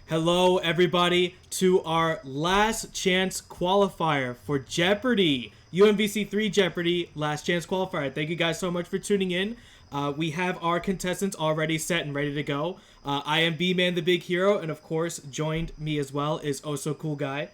Hello, everybody, to our last chance qualifier for Jeopardy! UMVC3 Jeopardy, last chance qualifier. Thank you guys so much for tuning in. We have our contestants already set and ready to go. I am B-Man the Big Hero, and of course, joined me as well is Oh So Cool Guy.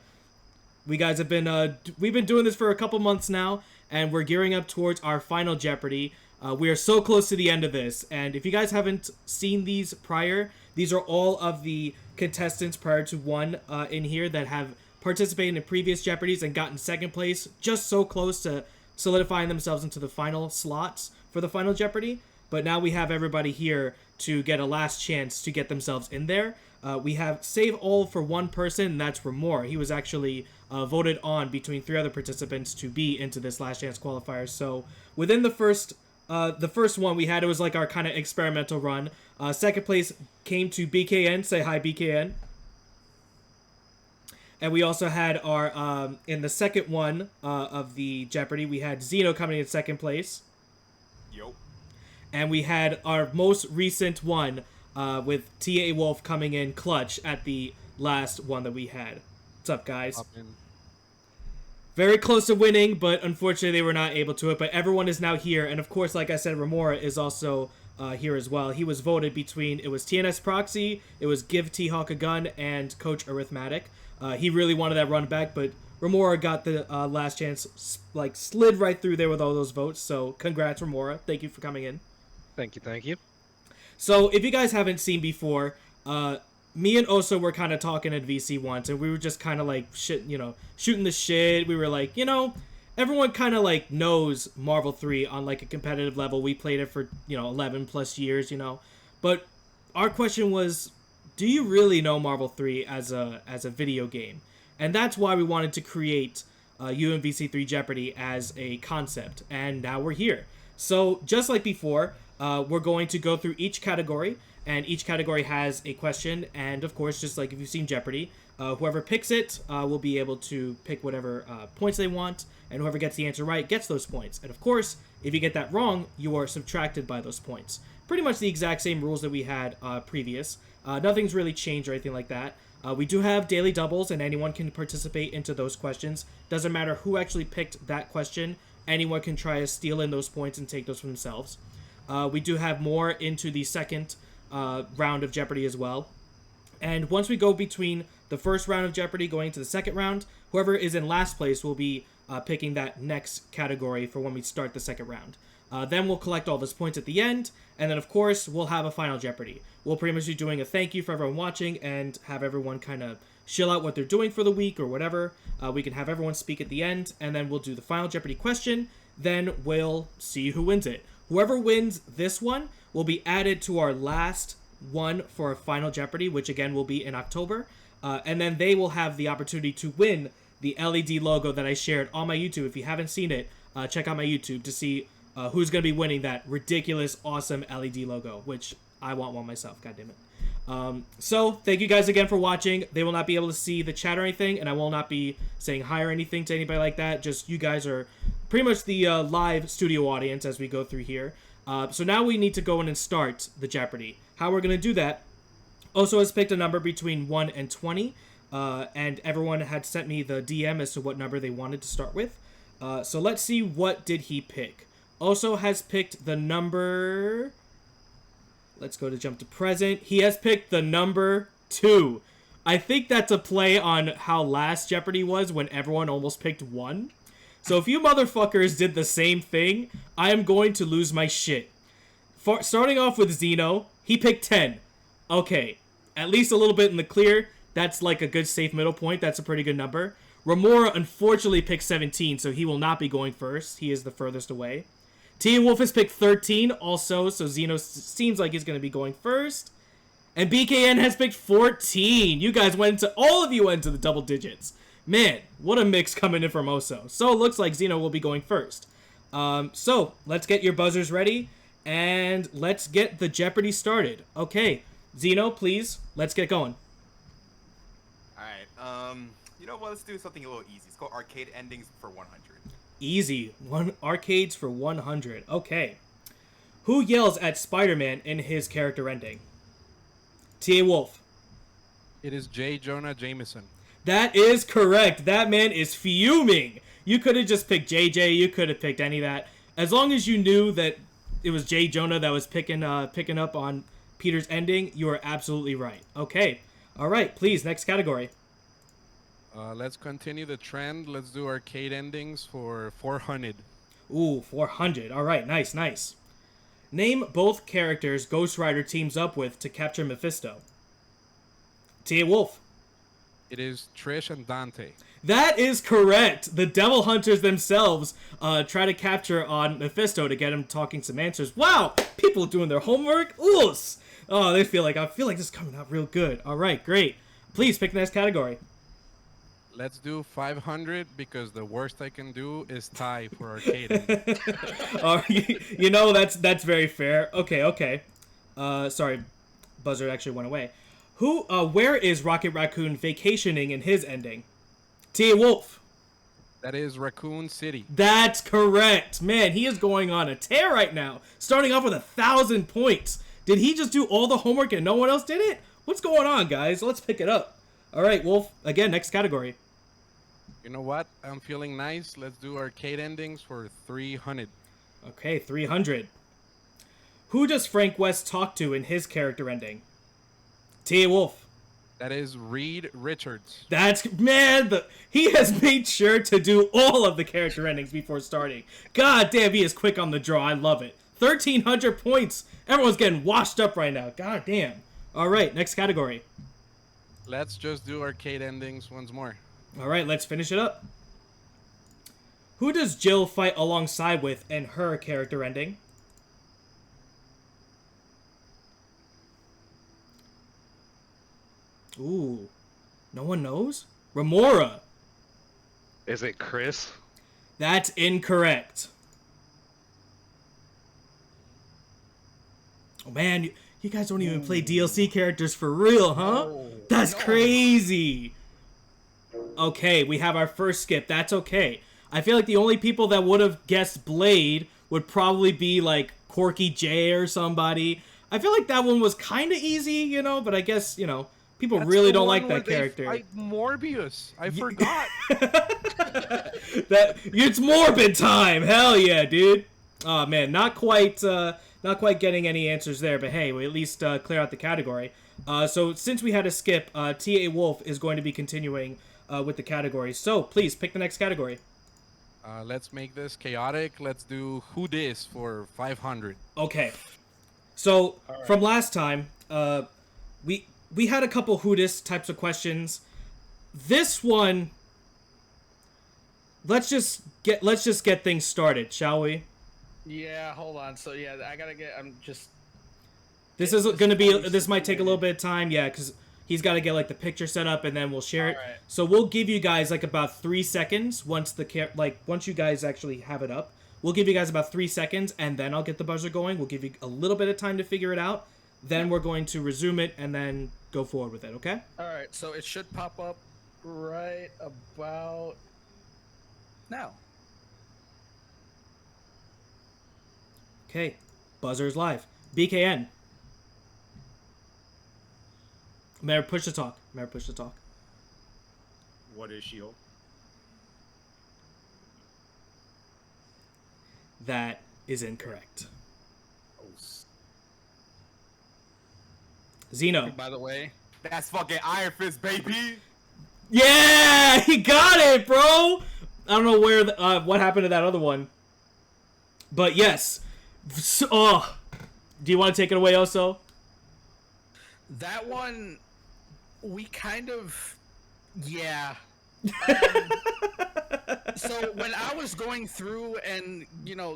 We guys have been, we've been doing this for a couple months now, and we're gearing up towards our final Jeopardy! We are so close to the end of this, and if you guys haven't seen these prior, these are all of the contestants prior to one in here that have participated in previous Jeopardies and gotten second place, just so close to solidifying themselves into the final slots for the final Jeopardy. But now we have everybody here to get a last chance to get themselves in there. We have save all for one person, and that's Romora. He was actually voted on between 3 other participants to be into this last chance qualifier. So within the first one we had, it was like our kind of experimental run. Second place came to BKN. Say hi, BKN. And we also had our, in the second one of the Jeopardy, we had Xeno coming in second place. Yo. And we had our most recent one with T.A. Wolf coming in clutch at the last one that we had. What's up, guys? Very close to winning, but unfortunately they were not able to it. But everyone is now here. And of course, like I said, Romora is also here as well. He was voted between, it was TNS Proxy, it was Give T-Hawk a Gun, and Coach Arithmetic. He really wanted that run back, but Romora got the last chance, like slid right through there with all those votes. So congrats, Romora. Thank you for coming in. Thank you, thank you. So if you guys haven't seen before, me and Oso were kind of talking at VC once, and we were just kind of like shooting the shit. We were like, everyone kind of like knows Marvel 3 on like a competitive level. We played it for 11 plus years, but our question was, do you really know Marvel 3 as a video game? And that's why we wanted to create UMVC3 Jeopardy as a concept, and now we're here. So just like before, we're going to go through each category, and each category has a question, and of course, just like if you've seen Jeopardy, whoever picks it will be able to pick whatever points they want, and whoever gets the answer right gets those points. And of course, if you get that wrong, you are subtracted by those points. Pretty much the exact same rules that we had previous. Nothing's really changed or anything like that. We do have daily doubles, and anyone can participate into those questions. Doesn't matter who actually picked that question. Anyone can try to steal in those points and take those for themselves. We do have more into the second round of Jeopardy as well. And once we go between the first round of Jeopardy going to the second round, whoever is in last place will be picking that next category for when we start the second round. Then we'll collect all those points at the end, and then of course we'll have a final Jeopardy. We'll pretty much be doing a thank you for everyone watching and have everyone kind of chill out what they're doing for the week or whatever. We can have everyone speak at the end, and then we'll do the final Jeopardy question. Then we'll see who wins it. Whoever wins this one will be added to our last one for a final Jeopardy, which again will be in October. And then they will have the opportunity to win the LED logo that I shared on my YouTube. If you haven't seen it, check out my YouTube to see who's going to be winning that ridiculous, awesome LED logo, which I want one myself, goddammit. So, thank you guys again for watching. They will not be able to see the chat or anything, and I will not be saying hi or anything to anybody like that. Just you guys are pretty much the live studio audience as we go through here. So now we need to go in and start the Jeopardy. How we're going to do that, Oso has picked a number between 1 and 20, and everyone had sent me the DM as to what number they wanted to start with. So let's see, what did he pick? Oso has picked the number... Let's go to jump to present. He has picked the number 2. I think that's a play on how last Jeopardy was when everyone almost picked 1. So if you motherfuckers did the same thing, I am going to lose my shit. Starting off with Xeno, he picked 10. Okay, at least a little bit in the clear. That's like a good safe middle point. That's a pretty good number. Romora unfortunately picked 17, so he will not be going first. He is the furthest away. T. Wolf has picked 13 also, so Xeno seems like he's going to be going first. And BKN has picked 14. You guys all of you went to the double digits. Man, what a mix coming in from Oso. So it looks like Xeno will be going first. So let's get your buzzers ready, and let's get the Jeopardy started. Okay, Xeno, please, let's get going. Alright, you know what, let's do something a little easy. It's called Arcade Endings for 100. Easy. Arcades for 100. Okay. Who yells at Spider-Man in his character ending? T.A. Wolf. It is J. Jonah Jameson. That is correct. That man is fuming. You could have just picked JJ. You could have picked any of that. As long as you knew that it was J. Jonah that was picking up on Peter's ending, you are absolutely right. Okay. All right. Please, next category. Let's continue the trend. Let's do arcade endings for 400. Ooh, 400. All right. Nice, nice. Name both characters Ghost Rider teams up with to capture Mephisto. Tia Wolf. It is Trish and Dante. That is correct. The Devil Hunters themselves try to capture on Mephisto to get him talking some answers. Wow, people doing their homework. Oos. Oh, I feel like this is coming out real good. All right, great. Please pick the next category. Let's do 500 because the worst I can do is tie for arcade ending. You know that's very fair. Okay. Sorry, buzzer actually went away. Where is Rocket Raccoon vacationing in his ending? Tia Wolf. That is Raccoon City. That's correct. Man, he is going on a tear right now. Starting off with 1,000 points. Did he just do all the homework and no one else did it? What's going on, guys? Let's pick it up. All right, Wolf. Again, next category. You know what? I'm feeling nice. Let's do arcade endings for 300. Okay, 300. Who does Frank West talk to in his character ending? Tia Wolf. That is Reed Richards. He has made sure to do all of the character endings before starting. God damn, he is quick on the draw. I love it. 1,300 points. Everyone's getting washed up right now. God damn. All right, next category. Let's just do arcade endings once more. All right, let's finish it up. Who does Jill fight alongside with in her character ending? Ooh, no one knows? Romora. Is it Chris? That's incorrect. Oh man, you guys don't even play DLC characters for real, huh? That's crazy. Okay, we have our first skip. That's okay. I feel like the only people that would have guessed Blade would probably be like Corky J or somebody. I feel like that one was kind of easy, but I guess, people really don't like that character. Morbius. I forgot. It's Morbid time. Hell yeah, dude. Oh man, not quite getting any answers there, but hey, we at least clear out the category. So since we had a skip, T.A. Wolf is going to be continuing with the category. So please pick the next category. Let's make this chaotic. Let's do Who Dis for 500. Okay. So from last time, we had a couple Who Dis types of questions. This one, let's just get things started, shall we? Yeah, hold on. So yeah, This might take a little bit of time, yeah, because he's got to get like the picture set up and then we'll share it. Right. So we'll give you guys like about 3 seconds once you guys actually have it up. We'll give you guys about 3 seconds and then I'll get the buzzer going. We'll give you a little bit of time to figure it out. Then we're going to resume it and then go forward with it, okay? All right, so it should pop up right about now. Okay, buzzer's live. BKN. Mayor, push to talk. What is She-Hulk? That is incorrect. Xeno. By the way, That's fucking Iron Fist, baby. Yeah, he got it, bro. I don't know what happened to that other one, but yes. Oh, do you want to take it away, Oso? that one, we kind of, yeah. So when I was going through and,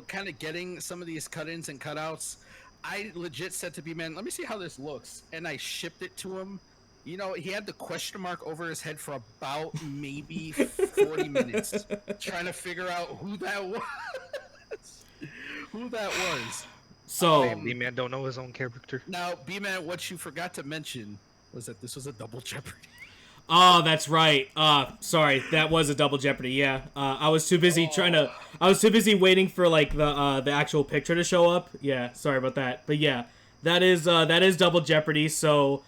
kind of getting some of these cut-ins and cutouts, I legit said to B-Man, let me see how this looks. And I shipped it to him. He had the question mark over his head for about maybe 40 minutes trying to figure out who that was. So B-Man don't know his own character. Now, B-Man, what you forgot to mention was that this was a double Jeopardy. Oh, that's right. Sorry, that was a double Jeopardy. Yeah. I was too busy I was too busy waiting for like the actual picture to show up. Yeah. Sorry about that. But yeah, that is double Jeopardy. So,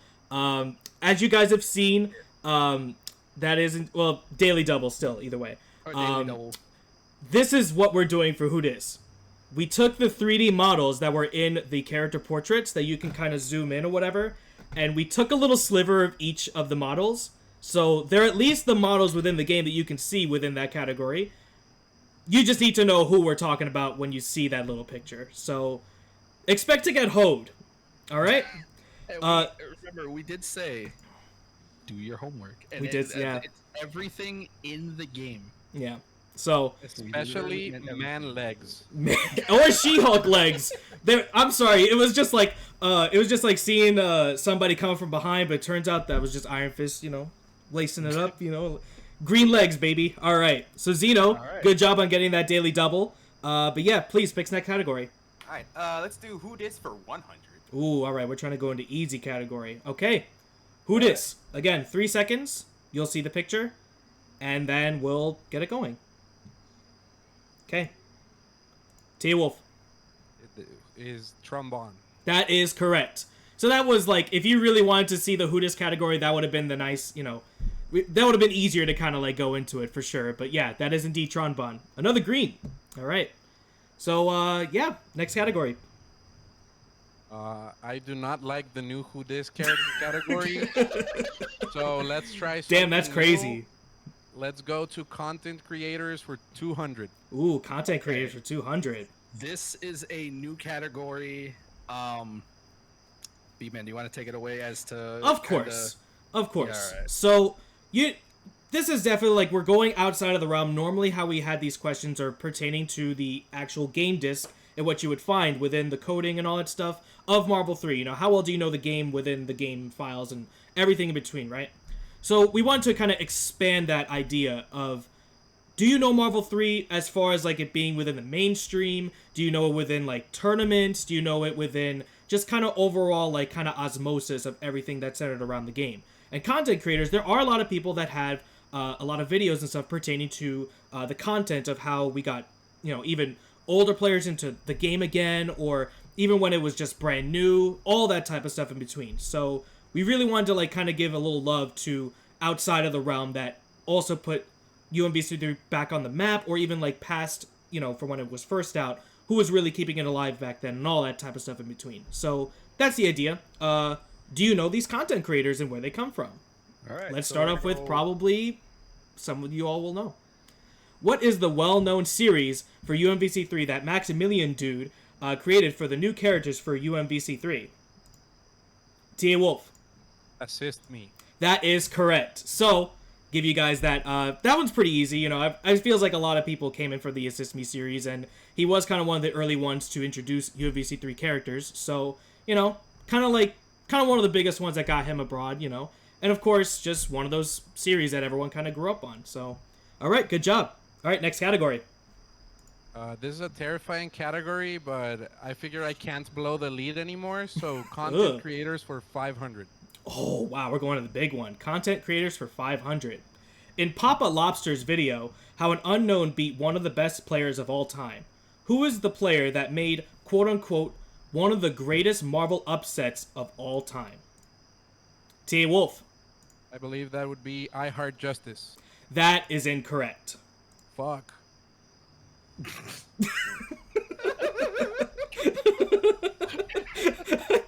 as you guys have seen, that isn't, well, daily double still, either way. Or daily double. This is what we're doing for Who Dis. We took the 3D models that were in the character portraits that you can kind of zoom in or whatever, and we took a little sliver of each of the models. So they're at least the models within the game that you can see within that category. You just need to know who we're talking about when you see that little picture. So expect to get hoed. All right? Remember, we did say, do your homework. And we did, yeah. It's everything in the game. Yeah. So especially man legs or She-Hulk legs. I'm sorry. It was just like seeing somebody come from behind, but it turns out that was just Iron Fist, lacing it up, Green legs, baby. All right. So Xeno, good job on getting that daily double. But yeah, please pick next category. All right. Let's do Who Dis for 100. Ooh, all right. We're trying to go into easy category. Okay. Who Dis? Again, 3 seconds. You'll see the picture, and then we'll get it going. Okay. T-Wolf. is trombone. That is correct. So that was like, if you really wanted to see the Who Dis category, that would have been the nice, that would have been easier to kind of like go into it for sure. But yeah, that is indeed trombone. Another green. All right. So yeah, next category. I do not like the new Who Dis category. So let's try something. Damn, that's crazy. New. Let's go to content creators for 200. Ooh, content creators for 200. This is a new category. B-Man, do you want to take it away as to... Of course. Of course. Yeah, right. So, this is definitely like we're going outside of the realm. Normally how we had these questions are pertaining to the actual game disc and what you would find within the coding and all that stuff of Marvel 3. How well do you know the game within the game files and everything in between, right? So we want to kind of expand that idea of, do you know Marvel 3 as far as like it being within the mainstream? Do you know it within like tournaments? Do you know it within just kind of overall like kind of osmosis of everything that's centered around the game? And content creators, there are a lot of people that have a lot of videos and stuff pertaining to the content of how we got, even older players into the game again, or even when it was just brand new, all that type of stuff in between. So we really wanted to like kind of give a little love to outside of the realm that also put UMVC3 back on the map, or even like past, from when it was first out, who was really keeping it alive back then and all that type of stuff in between. So that's the idea. Do you know these content creators and where they come from? All right. Let's start off with probably some of you all will know. What is the well-known series for UMVC3 that Maximilian Dude created for the new characters for UMVC3? Tia Wolf. Assist me. That is correct. So, give you guys that. That one's pretty easy. It feels like a lot of people came in for the Assist Me series, and he was kind of one of the early ones to introduce UMVC3 characters. So, kind of one of the biggest ones that got him abroad, And of course, just one of those series that everyone kind of grew up on. So, all right, good job. All right, next category. This is a terrifying category, but I figure I can't blow the lead anymore. So content creators for 500. Oh, wow, we're going to the big one. Content creators for 500. In Papa Lobster's video, how an unknown beat one of the best players of all time. Who is the player that made, quote-unquote, one of the greatest Marvel upsets of all time? T. Wolf. I believe that would be I Heart Justice. That is incorrect. Fuck.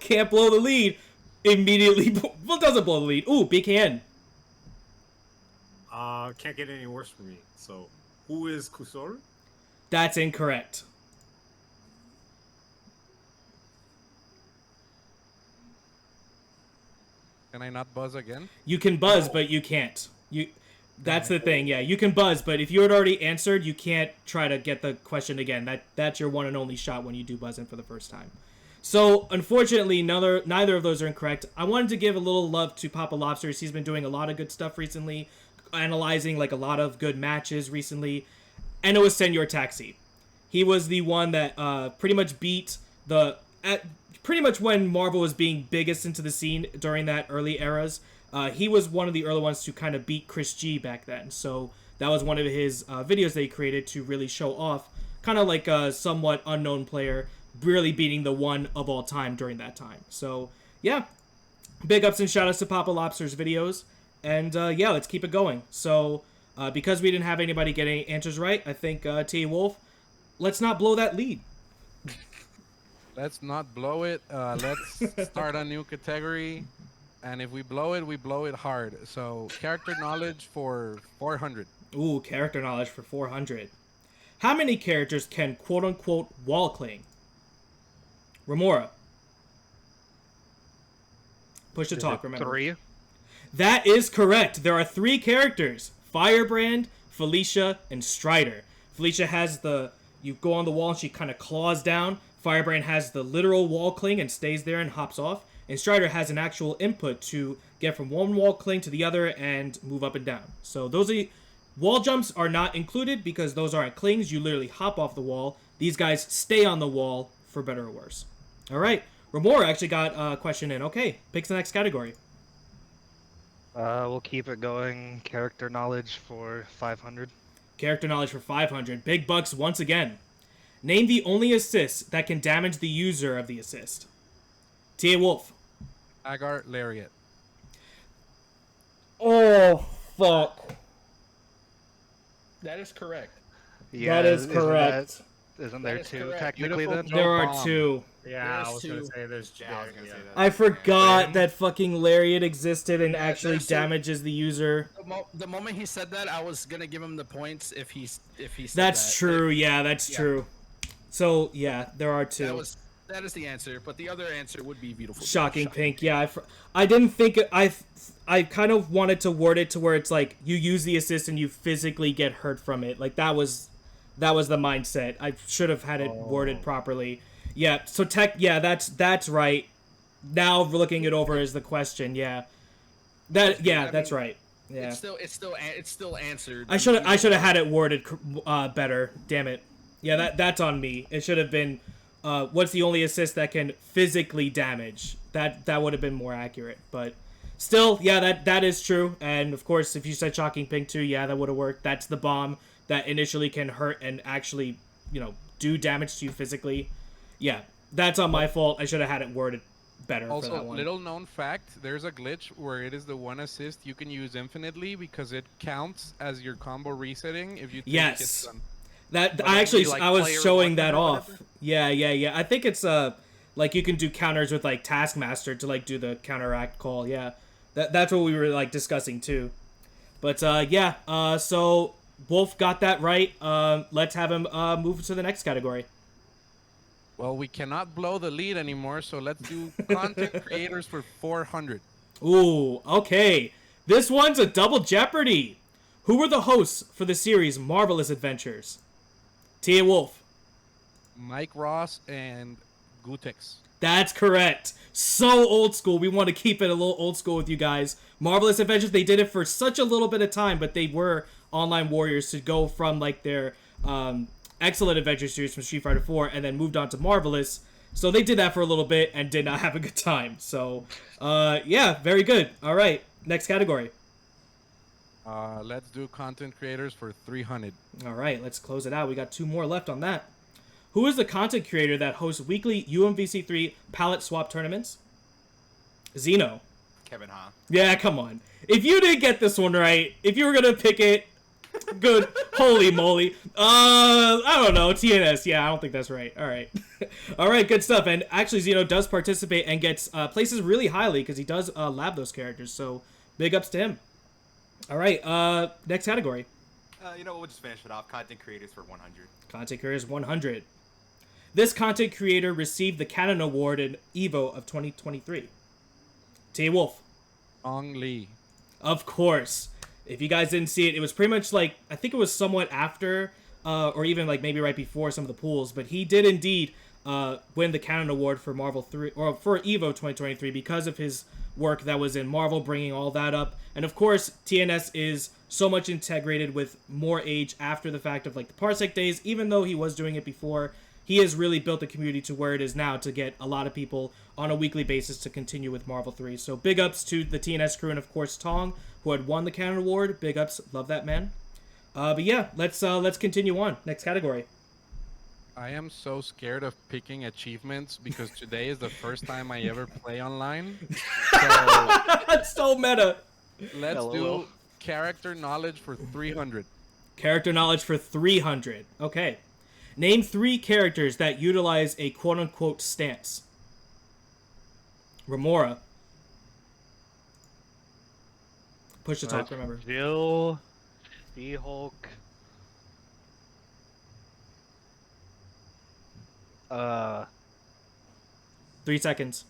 Can't blow the lead. Immediately, well, doesn't blow the lead. Ooh, BKN. Can't get any worse for me. So, who is Kusoru? That's incorrect. Can I not buzz again? You can buzz, but you can't. That's the thing, yeah. You can buzz, but if you had already answered, you can't try to get the question again. That's your one and only shot when you do buzz in for the first time. So, unfortunately, neither of those are incorrect. I wanted to give a little love to Papa Lobsters. He's been doing a lot of good stuff recently, analyzing like a lot of good matches recently, and it was Senor Taxi. He was the one that pretty much beat pretty much when Marvel was being biggest into the scene during that early eras. He was one of the early ones to kind of beat Chris G back then. So that was one of his videos that he created to really show off kind of like a somewhat unknown player really beating the one of all time during that time. So, yeah. Big ups and shout outs to Papa Lobster's videos. And yeah, let's keep it going. So, because we didn't have anybody get any answers right, I think T. Wolf, let's not blow that lead. Let's not blow it. Let's start a new category. And if we blow it hard. So, character knowledge for 400. Ooh, character knowledge for 400. How many characters can quote-unquote wall cling? Romora. Push to talk, remember. 3. That is correct. There are 3 characters. Firebrand, Felicia, and Strider. Felicia has the... You go on the wall and she kind of claws down. Firebrand has the literal wall cling and stays there and hops off. And Strider has an actual input to get from one wall cling to the other and move up and down. So those are... Wall jumps are not included because those aren't clings. You literally hop off the wall. These guys stay on the wall for better or worse. All right. Romora actually got a question in. Okay, pick the next category. We'll keep it going. Character knowledge for 500. Character knowledge for 500. Big bucks once again. Name the only assist that can damage the user of the assist. Tia Wolf. Agar Lariat. Oh, fuck. That is correct. Yeah, That is correct. Isn't there That is 2 correct. technically Beautiful then? job. There are bomb. 2. Yeah, There's I was gonna two. say there's. Yeah, I was gonna say that. I forgot Yeah. that fucking Lariat existed and actually there's two. damages the user. The moment he said that, I was gonna give him the points if he said That's that. true. Yeah, that's Yeah. true. So, yeah, there are 2. That is the answer, but the other answer would be beautiful. Shocking Pink. Yeah, I didn't think... I kind of wanted to word it to where it's like, you use the assist and you physically get hurt from it. Like, that was the mindset. I should have had it worded properly. Yeah, so that's right. Now looking it over is the question. Yeah, that's right. Yeah, It's still answered. I should have had it worded better. Damn it. Yeah, that's on me. It should have been what's the only assist that can physically damage. That would have been more accurate. But still, yeah, that is true. And of course, if you said Shocking Pink too, yeah, that would have worked. That's the bomb that initially can hurt and actually, do damage to you physically. Yeah, that's on my fault. I should have had it worded better for that Also, one. little known fact, there's a glitch where it is the one assist you can use infinitely because it counts as your combo resetting if you think Yes. it's done. That But I actually only, like, I was player showing one that or off. whatever? Yeah. I think it's like you can do counters with like Taskmaster to like do the counteract call. Yeah, that's what we were like discussing too. But so Wolf got that right. Let's have him move to the next category. Well, we cannot blow the lead anymore, so let's do content creators for 400. Ooh, okay. This one's a double Jeopardy. Who were the hosts for the series Marvelous Adventures? Tia Wolf. Mike Ross and Gutex. That's correct. So old school. We want to keep it a little old school with you guys. Marvelous Adventures, they did it for such a little bit of time, but they were online warriors to go from like their Excellent Adventure series from Street Fighter 4 and then moved on to Marvelous. So they did that for a little bit and did not have a good time. So, yeah, very good. All right, next category. Let's do content creators for 300. All right, let's close it out. We got 2 more left on that. Who is the content creator that hosts weekly UMVC3 palette swap tournaments? Xeno. Kevin Ha. Yeah, come on. If you didn't get this one right, if you were gonna pick it, good. Holy moly. I don't know. TNS. Yeah, I don't think that's right. All right. All right, good stuff. And actually, Xeno does participate and gets places really highly because he does lab those characters. So big ups to him. All right. Next category. We'll just finish it off. Content creators for 100. Content creators 100. This content creator received the Canon Award in EVO of 2023. Tia Wolf. Ong Lee. Of course. If you guys didn't see it, it was pretty much like, I think it was somewhat after, or even like maybe right before some of the pools, but he did indeed win the Canon Award for Marvel 3, or for EVO 2023 because of his work that was in Marvel, bringing all that up. And of course, TNS is so much integrated with more age after the fact of like the Parsec days, even though he was doing it before. He has really built the community to where it is now to get a lot of people on a weekly basis to continue with Marvel 3. So big ups to the TNS crew and of course Tong, who had won the Canon Award. Big ups, love that man. But yeah, let's continue on. Next category. I am so scared of picking achievements because today is the first time I ever play online. So That's so meta. let's LOL. do character knowledge for 300. Character knowledge for 300. Okay. Name 3 characters that utilize a quote-unquote stance. Romora. Push to talk, remember. Jill, She-Hulk. 3 seconds.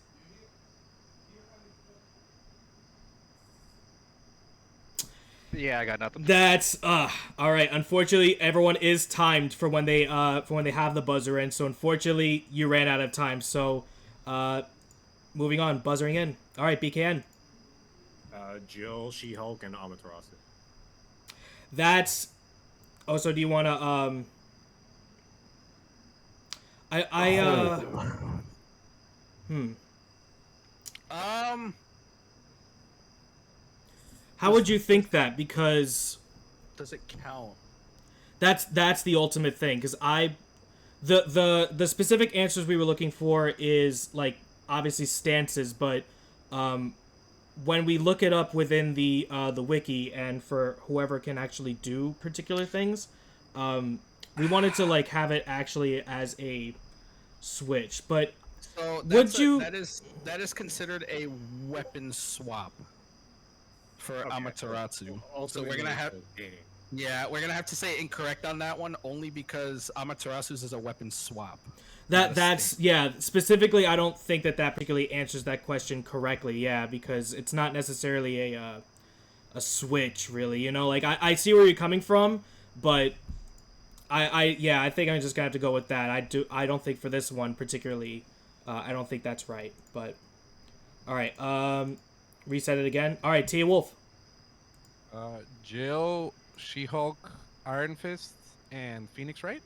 Yeah, I got nothing. That's all right. Unfortunately, everyone is timed for when they have the buzzer in. So unfortunately, you ran out of time. So, moving on, buzzering in. All right, BKN. Jill, She-Hulk, and Amaterasu. That's. Oh, so do you want to How would you think that? Because Does it count? that's the ultimate thing. Because the specific answers we were looking for is like obviously stances, but when we look it up within the wiki and for whoever can actually do particular things, we wanted to like have it actually as a switch. But So that is considered a weapon swap for Amaterasu. So we're gonna have we're gonna have to say incorrect on that one only because Amaterasu's is a weapon swap. That's specifically I don't think that particularly answers that question correctly, because it's not necessarily a switch really, you know, like I see where you're coming from, but I think I'm just gonna have to go with that. I don't think for this one particularly I don't think that's right, but alright, reset it again. Alright, Tia Wolf. Jill, She-Hulk, Iron Fist, and Phoenix, right?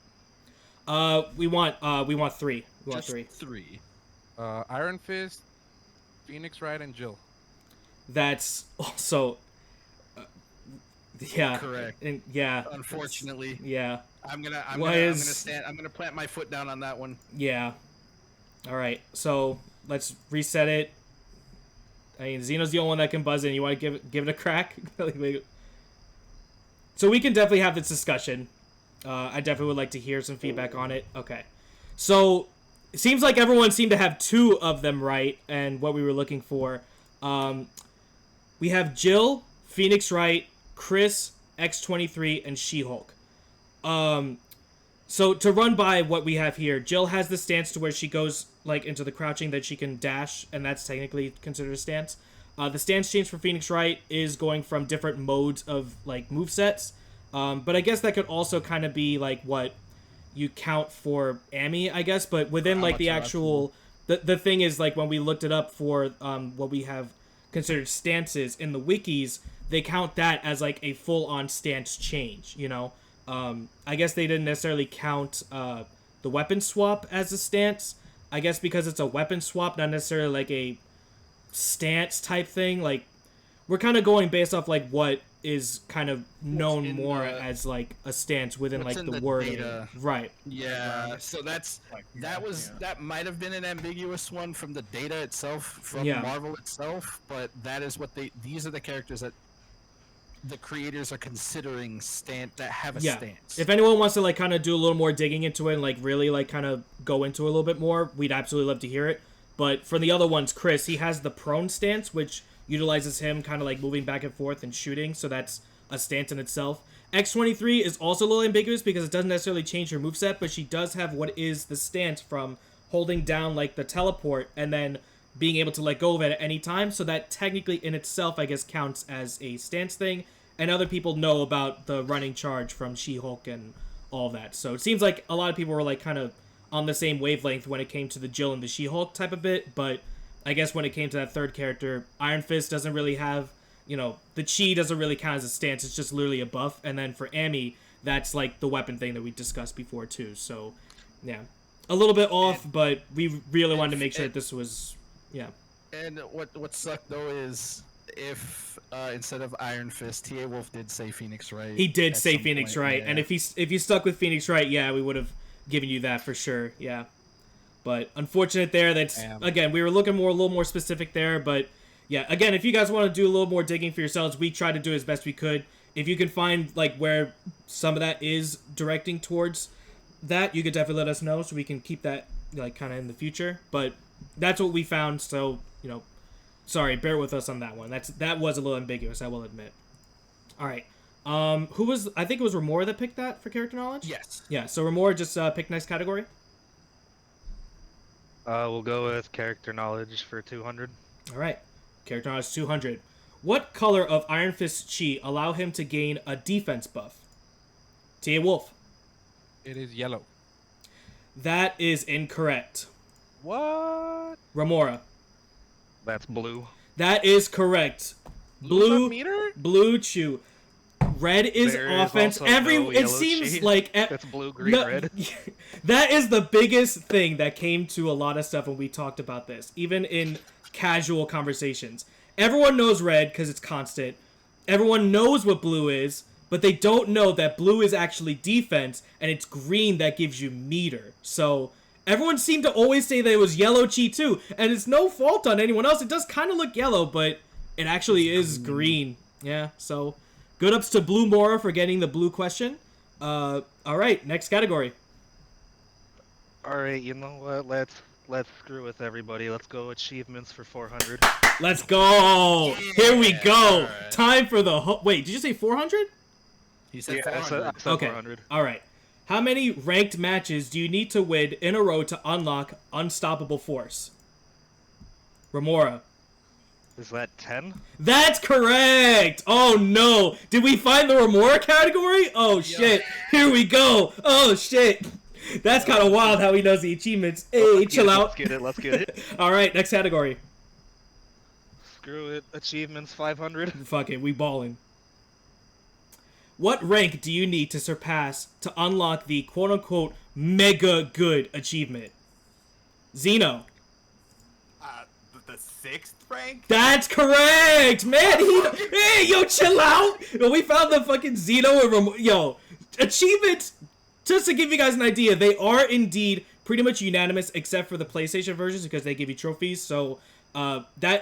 We want 3. We want Just 3. 3. Iron Fist, Phoenix, right, and Jill. That's also Correct. And, Unfortunately. Yeah. I'm gonna plant my foot down on that one. Yeah. Alright, so let's reset it. I mean, Xeno's the only one that can buzz in. You want to give it a crack? So we can definitely have this discussion. I definitely would like to hear some feedback on it. Okay. So, it seems like everyone seemed to have 2 of them right, and what we were looking for. We have Jill, Phoenix Wright, Chris, X-23, and She-Hulk. So, to run by what we have here, Jill has the stance to where she goes, like, into the crouching that she can dash, and that's technically considered a stance. The stance change for Phoenix Wright is going from different modes of, like, movesets. But I guess that could also kind of be, like, what you count for Amy, I guess. But within, like, the actual... The thing is, like, when we looked it up for what we have considered stances in the wikis, they count that as, like, a full-on stance change, you know? I guess they didn't necessarily count the weapon swap as a stance. I guess because it's a weapon swap, not necessarily, like, a stance type thing. Like, we're kind of going based off, like, what is kind of known more as like a stance within like the word data. Right. Yeah, so that might have been an ambiguous one from the data itself, from Marvel itself, but that is what these are the characters that the creators are considering that have a stance. If anyone wants to like kind of do a little more digging into it and like really like kind of go into it a little bit more, we'd absolutely love to hear it. But for the other ones, Chris, he has the prone stance, which utilizes him kind of like moving back and forth and shooting, so that's a stance in itself. X-23 is also a little ambiguous because it doesn't necessarily change her moveset, but she does have what is the stance from holding down like the teleport and then being able to let go of it at any time, so that technically in itself I guess counts as a stance thing, and other people know about the running charge from She-Hulk and all that. So it seems like a lot of people were like kind of on the same wavelength when it came to the Jill and the She-Hulk type of bit, but I guess when it came to that third character, Iron Fist doesn't really have, you know, the chi doesn't really count as a stance, it's just literally a buff, and then for Amy, that's like the weapon thing that we discussed before too, so, yeah. A little bit off, but we really wanted to make sure that this was, And what sucked though is, if instead of Iron Fist, T.A. Wolf did say Phoenix Wright. He did say Phoenix Wright, and if you stuck with Phoenix Wright, we would have giving you that for sure. Yeah. But unfortunate there. That's Damn. again, we were looking a little more specific there. But yeah, again, if you guys want to do a little more digging for yourselves, we tried to do as best we could. If you can find like where some of that is directing towards that, you could definitely let us know so we can keep that like kind of in the future. But that's what we found. So sorry, bear with us on that one. That was a little ambiguous, I will admit. All right. Who was? I think it was Romora that picked that for character knowledge. Yes. Yeah. So Romora, just pick next category. We'll go with character knowledge for 200. All right. Character knowledge 200. What color of Iron Fist's chi allow him to gain a defense buff? Tia Wolf. It is yellow. That is incorrect. What? Remora. That's blue. That is correct. Blue's a meter? Blue chew. Red is There is offense. also no It yellow seems chi. like That's blue, green, red. That is the biggest thing that came to a lot of stuff when we talked about this, even in casual conversations. Everyone knows red because it's constant. Everyone knows what blue is, but they don't know that blue is actually defense, and it's green that gives you meter. So everyone seemed to always say that it was yellow chi too, and it's no fault on anyone else. It does kind of look yellow, but it actually is green. Yeah, so good ups to Blue Mora for getting the blue question. All right, next category. All right, you know what? Let's screw with everybody. Let's go achievements for 400. Let's go. Here we go. alright. Time for the wait. Did you say 400? He said Yeah, I 400. said Okay. 400. All right. How many ranked matches do you need to win in a row to unlock Unstoppable Force? Remora. Is that 10? That's correct. Oh no. Did we find the Remora category? Oh shit. Here we go. Oh shit. That's kind of wild how he knows the achievements. Hey, Let's chill get it, out. Let's get it. Let's get it. All right, next category. Screw it. Achievements 500. Fuck it, we balling. What rank do you need to surpass to unlock the quote-unquote mega good achievement? Xeno. The 6th rank? That's correct, man. Hey, yo, chill out. Yo, we found the fucking Xeno and yo achievements. Just to give you guys an idea, they are indeed pretty much unanimous, except for the PlayStation versions because they give you trophies. So they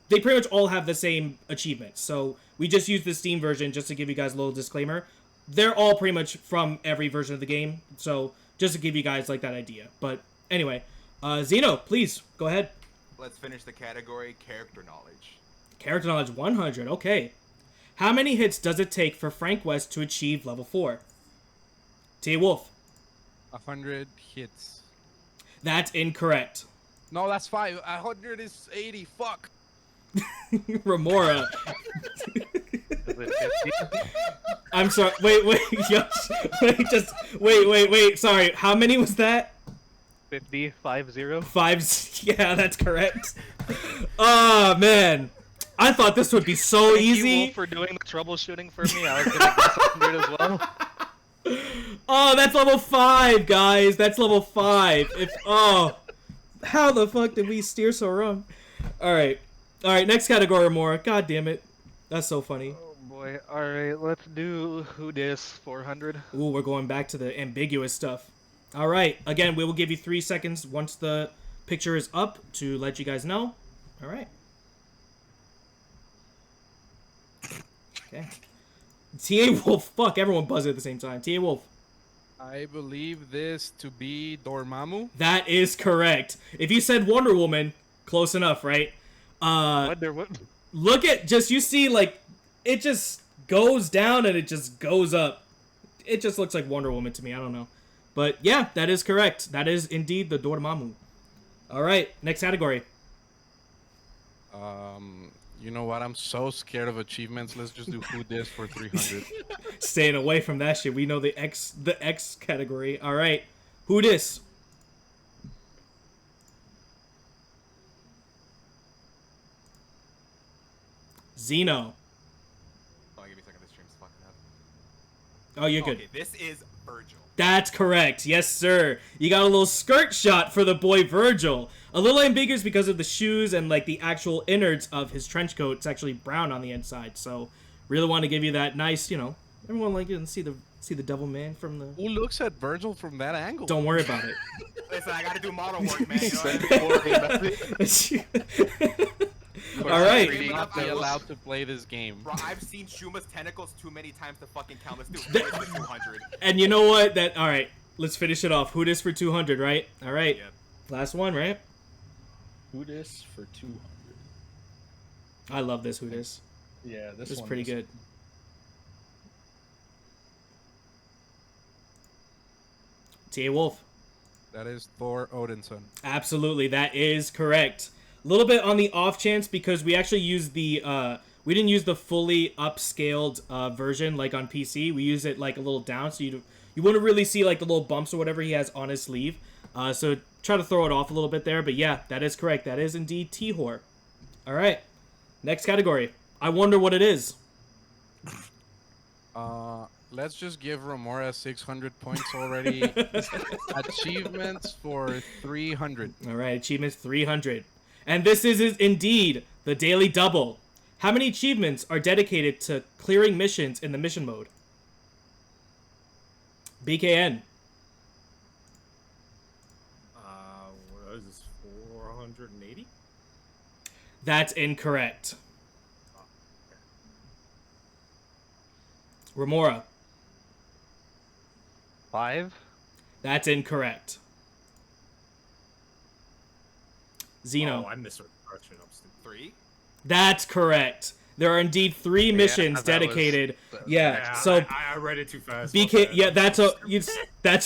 pretty much all have the same achievements. So we just use the Steam version just to give you guys a little disclaimer. They're all pretty much from every version of the game. So just to give you guys like that idea. But anyway, Xeno, please go ahead. Let's finish the category character knowledge. Character knowledge 100. Okay. How many hits does it take for Frank West to achieve level 4? T. Wolf. 100 hits. That's incorrect. No, that's 5. 100 is 80. Fuck. Remora. Is it 50? I'm sorry. Wait. Wait. Sorry. How many was that? 50, 50. 5. Yeah, that's correct. Oh, man. I thought this would be so Thank you, easy. Wolf, for doing the troubleshooting for me. I was gonna guess 100 as well. Oh, that's level 5, guys. That's level 5. How the fuck did we steer so wrong? All right, next category, more. God damn it, that's so funny. Oh boy. All right, let's do who dis 400. Ooh, we're going back to the ambiguous stuff. All right, again, we will give you 3 seconds once the picture is up to let you guys know. All right. Okay. T.A. Wolf. Fuck, everyone buzzed at the same time. T.A. Wolf. I believe this to be Dormammu. That is correct. If you said Wonder Woman, close enough, right? Wonder Woman. Look at you see like it just goes down and it just goes up. It just looks like Wonder Woman to me. I don't know, but yeah, that is correct. That is indeed the Dormammu. All right, next category. You know what? I'm so scared of achievements. Let's just do who dis for 300. Staying away from that shit. We know the X category. All right, who dis? Xeno. Oh, give me a second. This stream's fucking up. Oh, you're good. Okay, this is Virgil. That's correct. Yes, sir. You got a little skirt shot for the boy Virgil. A little ambiguous because of the shoes and like the actual innards of his trench coat. It's actually brown on the inside. So really want to give you that nice, everyone like you can see See the devil man from the... Who looks at Virgil from that angle? Don't worry about it. Listen, I gotta do model work, man. You know what I mean? All right. You're not be allowed to play this game. Bro, I've seen Shuma's tentacles too many times to fucking count. Let's do Who Dis for 200. And you know what? All right. Let's finish it off. Who Dis for 200, right? All right. Yep. Last one, right? Who Dis for 200. I love this Who Dis. Yeah, this It's one pretty was- good. T.A. Wolf. That is Thor Odinson. Absolutely, that is correct. A little bit on the off chance because we actually used the we didn't use the fully upscaled version like on PC. We use it like a little down, so you wouldn't really see like the little bumps or whatever he has on his sleeve. So try to throw it off a little bit there, but yeah, that is correct. That is indeed T-Hor. All right, next category. I wonder what it is. Let's just give Romora 600 points already. Achievements for 300. All right, achievements 300. And this is indeed the daily double. How many achievements are dedicated to clearing missions in the mission mode? BKN. What is this? 480? That's incorrect. Romora. 5. That's incorrect. Xeno. Oh, I misread the question. I'm stupid. 3? That's correct. There are indeed 3 missions that was- dedicated. that- yeah, so I read it too fast. BK. Yeah, that's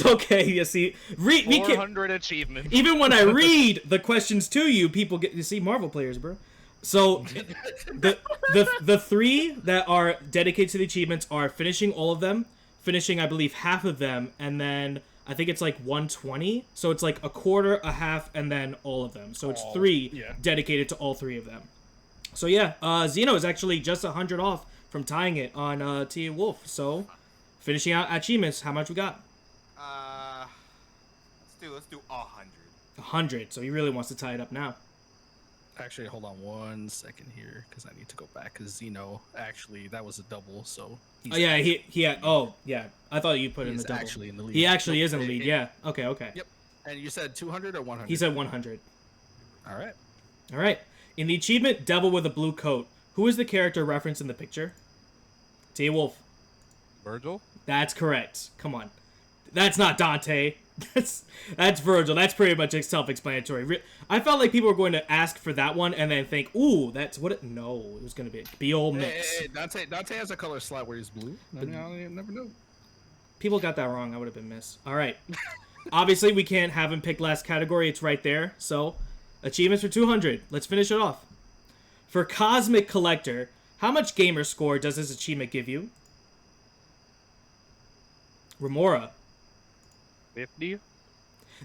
okay. You see, we can 400 achievements. even when I read the questions to you, people get you see Marvel players, bro. So the 3 that are dedicated to the achievements are finishing all of them, finishing I believe half of them, and then I think it's like 120. So it's like a quarter, a half, and then all of them. So it's 3 dedicated to all 3 of them. So yeah, Xeno is actually just 100 off from tying it on T.A. Wolf. So finishing out achievements, how much we got? Let's do 100. 100. So he really wants to tie it up now. Actually, hold on 1 second here, because I need to go back. Because Xeno, actually, that was a double, so. Oh yeah, he had. Oh yeah, I thought you put in the He's double. actually in the lead. He actually is in the Nope. lead. Yeah. Okay. Yep. And you said 200 or 100? He said 100. All right. All right. In the achievement "Devil with a Blue Coat," who is the character referenced in the picture? T. Wolf. Virgil? That's correct. Come on. That's not Dante. That's Virgil. That's pretty much self-explanatory. I felt like people were going to ask for that one and then think, "Ooh, that's what it." No, it was going to be old mix. Hey, Dante has a color slot where he's blue. I never know. People got that wrong. I would have been missed. All right. Obviously, we can't have him pick last category. It's right there. So, achievements for 200. Let's finish it off. For Cosmic Collector, how much gamer score does this achievement give you? Remora. 50.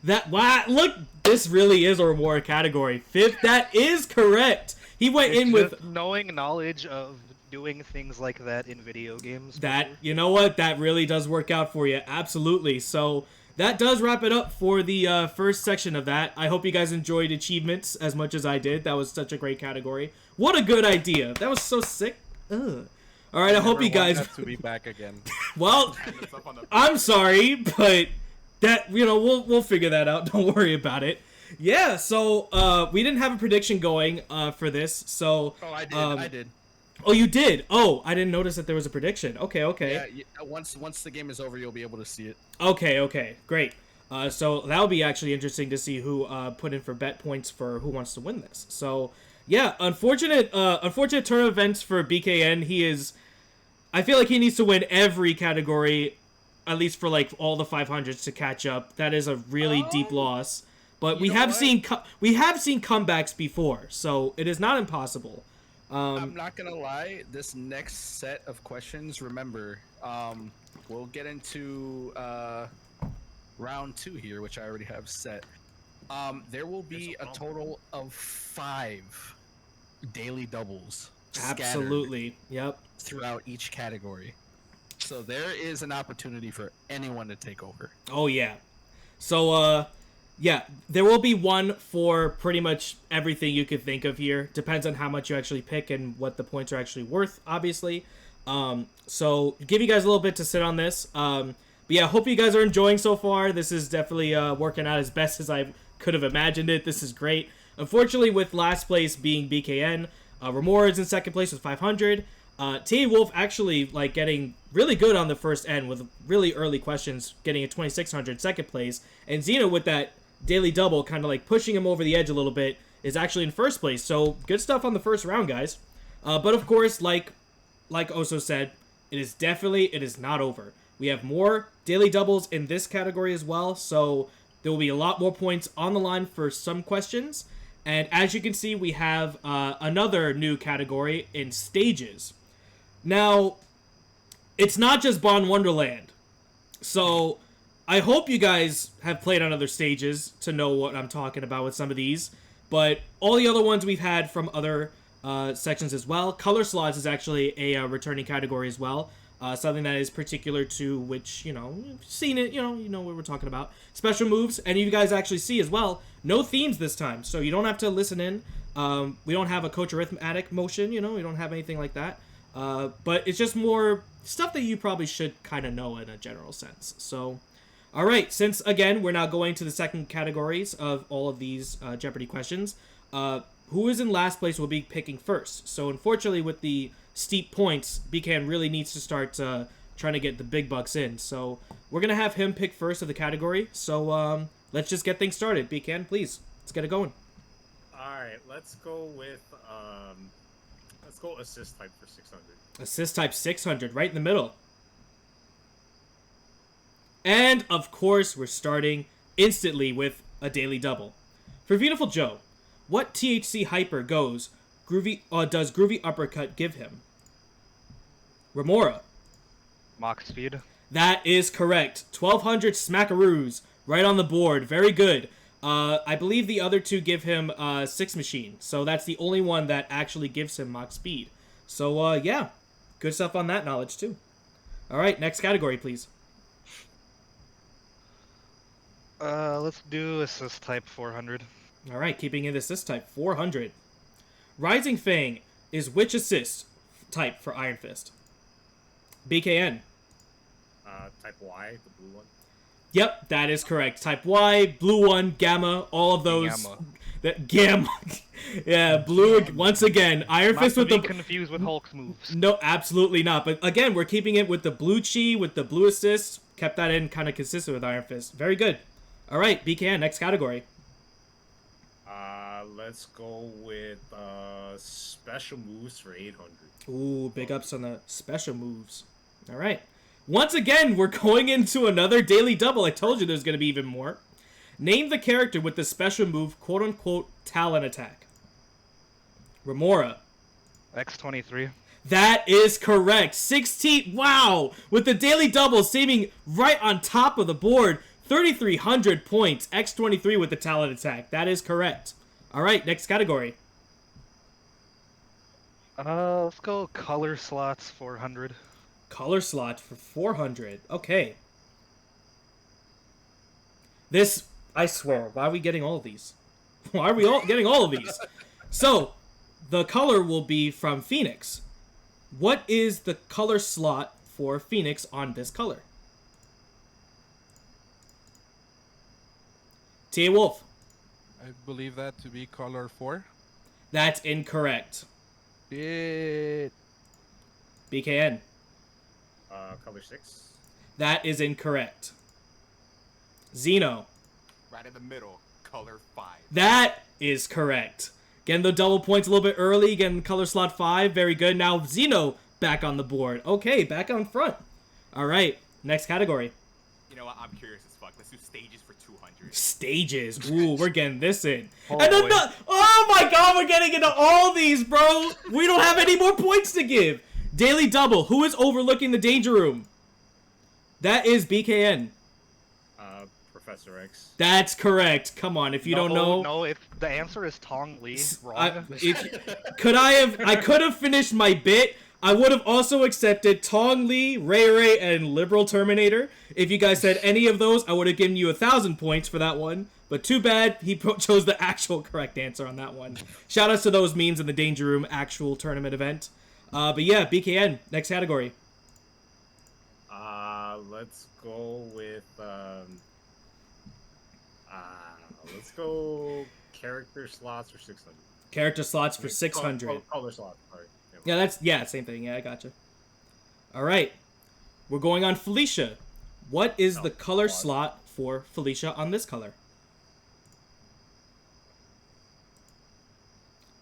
Look, this really is a Remora category. Fifth, that is correct. He went in with Just knowing knowledge of doing things like that in video games. that. You know what? That really does work out for you. Absolutely. So that does wrap it up for the first section of that. I hope you guys enjoyed achievements as much as I did. That was such a great category. What a good idea. That was so sick. Ugh. All right, I hope you guys. Want that to be back again. Well, I'm sorry, but that we'll figure that out. Don't worry about it. Yeah. So we didn't have a prediction going for this. So. Oh, I did. Oh, you did. Oh, I didn't notice that there was a prediction. Okay. Yeah, once the game is over, you'll be able to see it. Okay, great. So that'll be actually interesting to see who put in for bet points for who wants to win this. So yeah, unfortunate turn of events for BKN. I feel like he needs to win every category, at least for like all the 500s to catch up. That is a really deep loss. But we have seen comebacks before, so it is not impossible. I'm not gonna lie. This next set of questions, remember, we'll get into round 2 here, which I already have set. There will be a total of 5 daily doubles. Absolutely. Yep. Throughout each category, so there is an opportunity for anyone to take over. Oh yeah. So yeah, there will be one for pretty much everything you could think of here. Depends on how much you actually pick and what the points are actually worth, obviously. So give you guys a little bit to sit on this. But yeah, hope you guys are enjoying so far. This is definitely working out as best as I could have imagined it. This is great. Unfortunately, with last place being BKN, Romora is in second place with 500. T Wolf actually like getting really good on the first end with really early questions, getting a 2600 second place, and Xeno with that daily double kind of like pushing him over the edge a little bit is actually in first place. So good stuff on the first round, guys. But of course, like Oso said, it is not over. We have more daily doubles in this category as well, so there will be a lot more points on the line for some questions. And as you can see, we have another new category in stages. Now, it's not just Bond Wonderland. So, I hope you guys have played on other stages to know what I'm talking about with some of these. But all the other ones we've had from other sections as well. Color slots is actually a returning category as well. Something that is particular to which, you know, you've seen it, you know what we're talking about. Special moves, and you guys actually see as well, no themes this time, so you don't have to listen in. We don't have a coach arithmetic motion, you know, we don't have anything like that. But it's just more stuff that you probably should kind of know in a general sense. So, alright, since, again, we're now going to the second categories of all of these Jeopardy questions, who is in last place will be picking first. So, unfortunately, with the steep points, BKN really needs to start trying to get the big bucks in. So we're going to have him pick first of the category. So let's just get things started. BKN, please. Let's get it going. Alright, let's go with assist type for 600. Assist type 600, right in the middle. And, of course, we're starting instantly with a daily double. For Beautiful Joe, what THC hyper does Groovy Uppercut give him? Remora. Mach speed. That is correct. 1200 smackaroos right on the board. Very good. I believe the other two give him 6 machine. So that's the only one that actually gives him Mach speed. So, yeah. Good stuff on that knowledge, too. Alright, next category, please. Let's do assist type 400. Alright, keeping it assist type 400. Rising Fang is which assist type for Iron Fist? BKN. Type Y, the blue one. Yep, that is correct. Type Y, blue one, gamma, all of those. Gamma. That gamma. Yeah, blue once again. Iron Not Fist to with be the confused with Hulk's moves. No, absolutely not. But again, we're keeping it with the blue chi, with the blue assist. Kept that in kind of consistent with Iron Fist. Very good. All right, BKN, next category. Let's go with special moves for 800. Ooh, big ups on the special moves. All right. Once again, we're going into another daily double. I told you there's going to be even more. Name the character with the special move, quote-unquote, Talon Attack. Remora. X23. That is correct. 16, wow! With the daily double seeming right on top of the board. 3,300 points. X23 with the Talon Attack. That is correct. All right, next category. Let's go color slots 400. Color slot for 400. Okay. This, I swear, why are we getting all of these? Why are we all getting all of these? So, the color will be from Phoenix. What is the color slot for Phoenix on this color? Tia Wolf. I believe that to be color 4. That's incorrect. Shit. BKN. Color 6. That is incorrect. Xeno. Right in the middle, color 5. That is correct. Getting the double points a little bit early, getting color slot 5. Very good. Now Xeno back on the board. Okay, back on front. All right, next category. You know what? I'm curious as fuck. Let's do stages for 200. Stages. Ooh, we're getting this in. Oh, and then boy. oh my god, we're getting into all these, bro. We don't have any more points to give. Daily double. Who is overlooking the danger room? That is BKN. Professor X. That's correct. Come on, if you don't know. No, if the answer is Tong Li, wrong. I could have finished my bit. I would have also accepted Tong Li, Ray Ray, and Liberal Terminator. If you guys said any of those, I would have given you 1,000 points for that one. But too bad, he chose the actual correct answer on that one. Shout outs to those memes in the Danger Room actual tournament event. But yeah, BKN, next category. Let's go with let's go character slots for 600. Character slots for 600. Color slots, sorry. Yeah, same thing. Yeah, I gotcha. All right. We're going on Felicia. What is the color slot for Felicia on this color?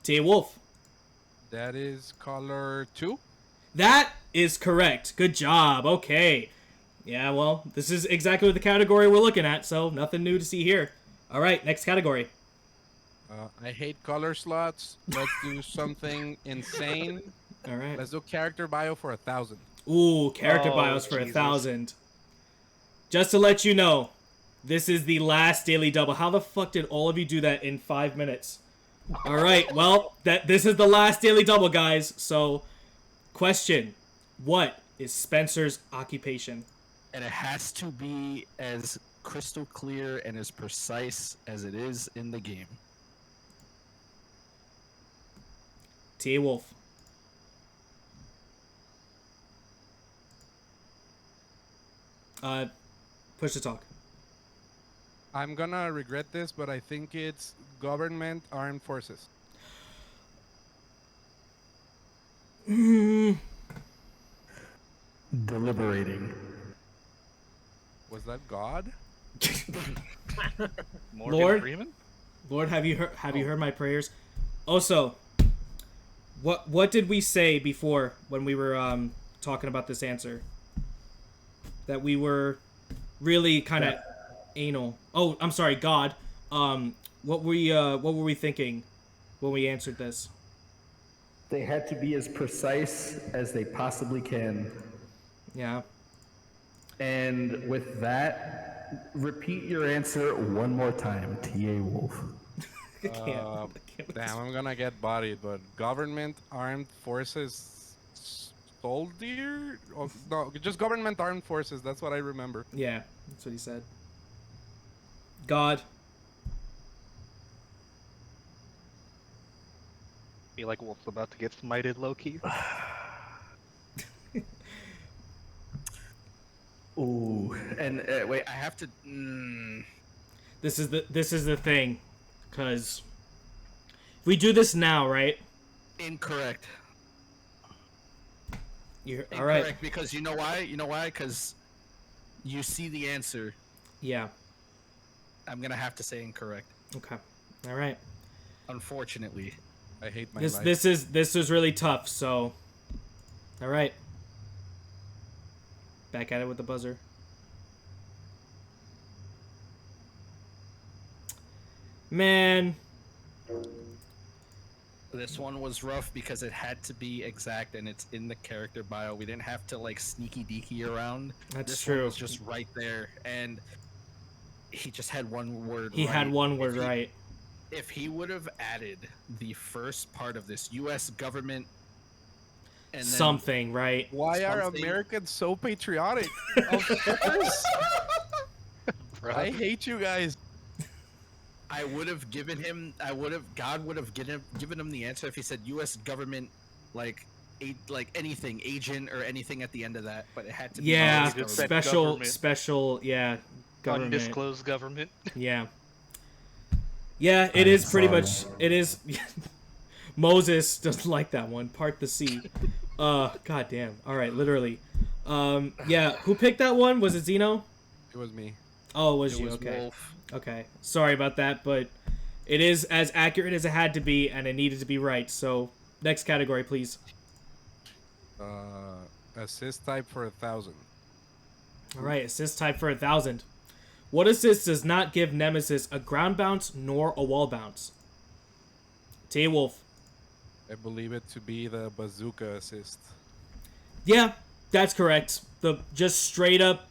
Tia Wolf. That is color 2. That is correct. Good job. Okay. Yeah, well, this is exactly the category we're looking at, so nothing new to see here. All right, next category. I hate color slots. Let's do something insane. All right. Let's do character bio for 1,000. Ooh, character Oh, bios for Jesus. 1,000. Just to let you know, this is the last daily double. How the fuck did all of you do that in 5 minutes? All right, well, this is the last daily double, guys. So, question: what is Spencer's occupation? And it has to be as crystal clear and as precise as it is in the game. Tia Wolf. Push to talk. I'm gonna regret this, but I think it's government armed forces. Deliberating. Was that God? Morgan Lord? Freeman? Lord, have you heard my prayers? Also, what did we say before when we were talking about this answer? That we were really kind of anal. Oh, I'm sorry, God. What were we thinking when we answered this? They had to be as precise as they possibly can. Yeah. And with that, repeat your answer one more time, T.A. Wolf. I can't. Damn, I'm gonna get bodied, but government armed forces soldier? Oh, no, just government armed forces. That's what I remember. Yeah, that's what he said. God. Feel like Wolf's about to get smited low-key. Ooh, and wait, I have to. This is the thing, because if we do this now, right? Incorrect. You're all Incorrect, right. because you know why? You know why? Because you see the answer. Yeah. I'm gonna have to say incorrect. Okay. All right. Unfortunately. I hate my This life. this is really tough. So, all right. Back at it with the buzzer. Man. This one was rough because it had to be exact and it's in the character bio. We didn't have to like sneaky deaky around. That's this true. One was just right there, and he just had one word. He right. had one word right. If he would have added the first part of this U.S. government and then Something, right? Why are something- Americans so patriotic? Of course. I hate you guys. I would have given him. God would have given him the answer if he said U.S. government, like anything, agent or anything at the end of that. But it had to be Yeah, US government. special, yeah, government. Undisclosed government. Yeah. Yeah, it is pretty much. It is. Moses doesn't like that one. Part the sea. God damn. All right, literally. Yeah. Who picked that one? Was it Xeno? It was me. Oh, it was It you. was Okay. Wolf. Okay. Sorry about that, but it is as accurate as it had to be, and it needed to be right. So, next category, please. Assist type for 1,000. All right. Assist type for 1,000. What assist does not give Nemesis a ground bounce nor a wall bounce? Tia Wolf. I believe it to be the bazooka assist. Yeah, that's correct. Just straight up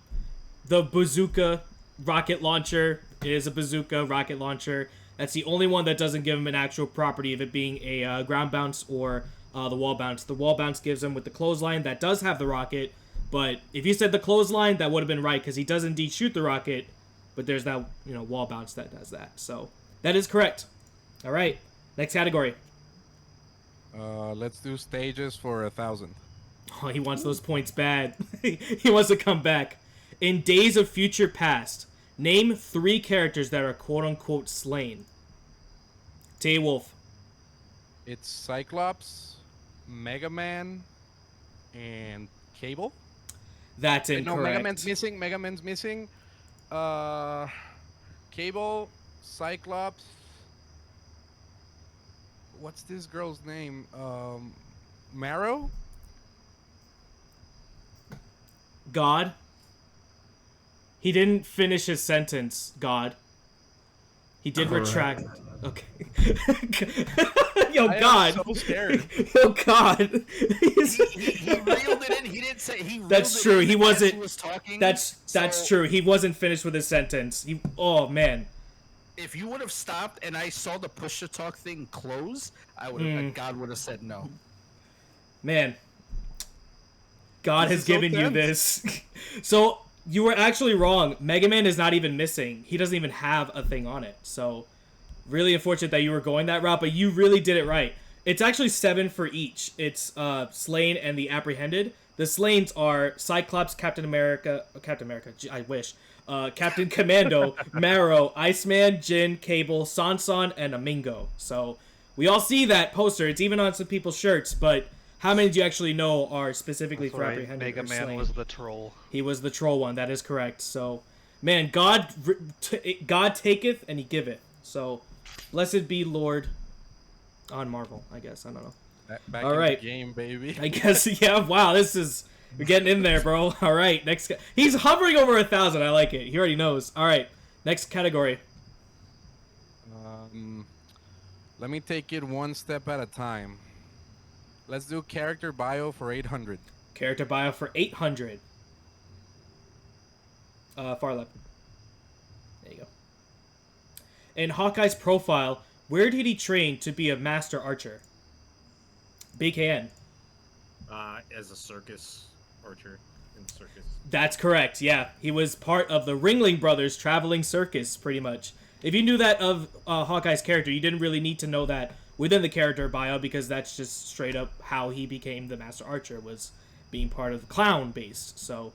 the bazooka rocket launcher. It is a bazooka rocket launcher. That's the only one that doesn't give him an actual property of it being a ground bounce or the wall bounce. The wall bounce gives him with the clothesline that does have the rocket. But if you said the clothesline, that would have been right because he does indeed shoot the rocket. But there's that wall bounce that does that. So that is correct. All right, next category. Let's do stages for 1,000. Oh, he wants those points bad. He wants to come back. In Days of Future Past, name 3 characters that are quote-unquote slain. Tay Wolf. It's Cyclops, Mega Man, and Cable. That's No, incorrect. Mega Man's missing. Mega Man's missing. Cable, Cyclops. What's this girl's name? Marrow? God. He didn't finish his sentence, God. He did retract. Okay. Yo, I God. am so scared. Yo, God. He reeled it in. He didn't say he. That's reeled true. It in He as wasn't. He was talking. That's so true. He wasn't finished with his sentence. Oh man. If you would have stopped and I saw the push to talk thing close, I would have. God would have said no. Man. God has This is so given you tense. this. So you were actually wrong. Mega Man is not even missing. He doesn't even have a thing on it. So really unfortunate that you were going that route, but you really did it right. It's actually 7 for each. It's slain and the apprehended. The slains are Cyclops, Captain America, I wish. Captain Commando, Marrow, Iceman, Jin, Cable, Sansan, and Amingo. So we all see that poster. It's even on some people's shirts, but how many do you actually know are specifically That's for right. apprehended Mega or Man slain? was the troll. He was the troll one. That is correct. So, man, God taketh and he giveth. So, blessed be Lord on Marvel, I guess. I don't know. Back All in right. the game, baby. I guess, yeah, wow, you're getting in there, bro. All right, next guy. He's hovering over 1,000. I like it. He already knows. All right, next category. Let me take it one step at a time. Let's do character bio for 800. Character bio for 800. Far left. There you go. In Hawkeye's profile, where did he train to be a master archer? BKN. As a circus archer in the circus. That's correct, yeah. He was part of the Ringling Brothers traveling circus, pretty much. If you knew that of Hawkeye's character, you didn't really need to know that within the character bio, because that's just straight up how he became the Master Archer, was being part of the clown-based. So,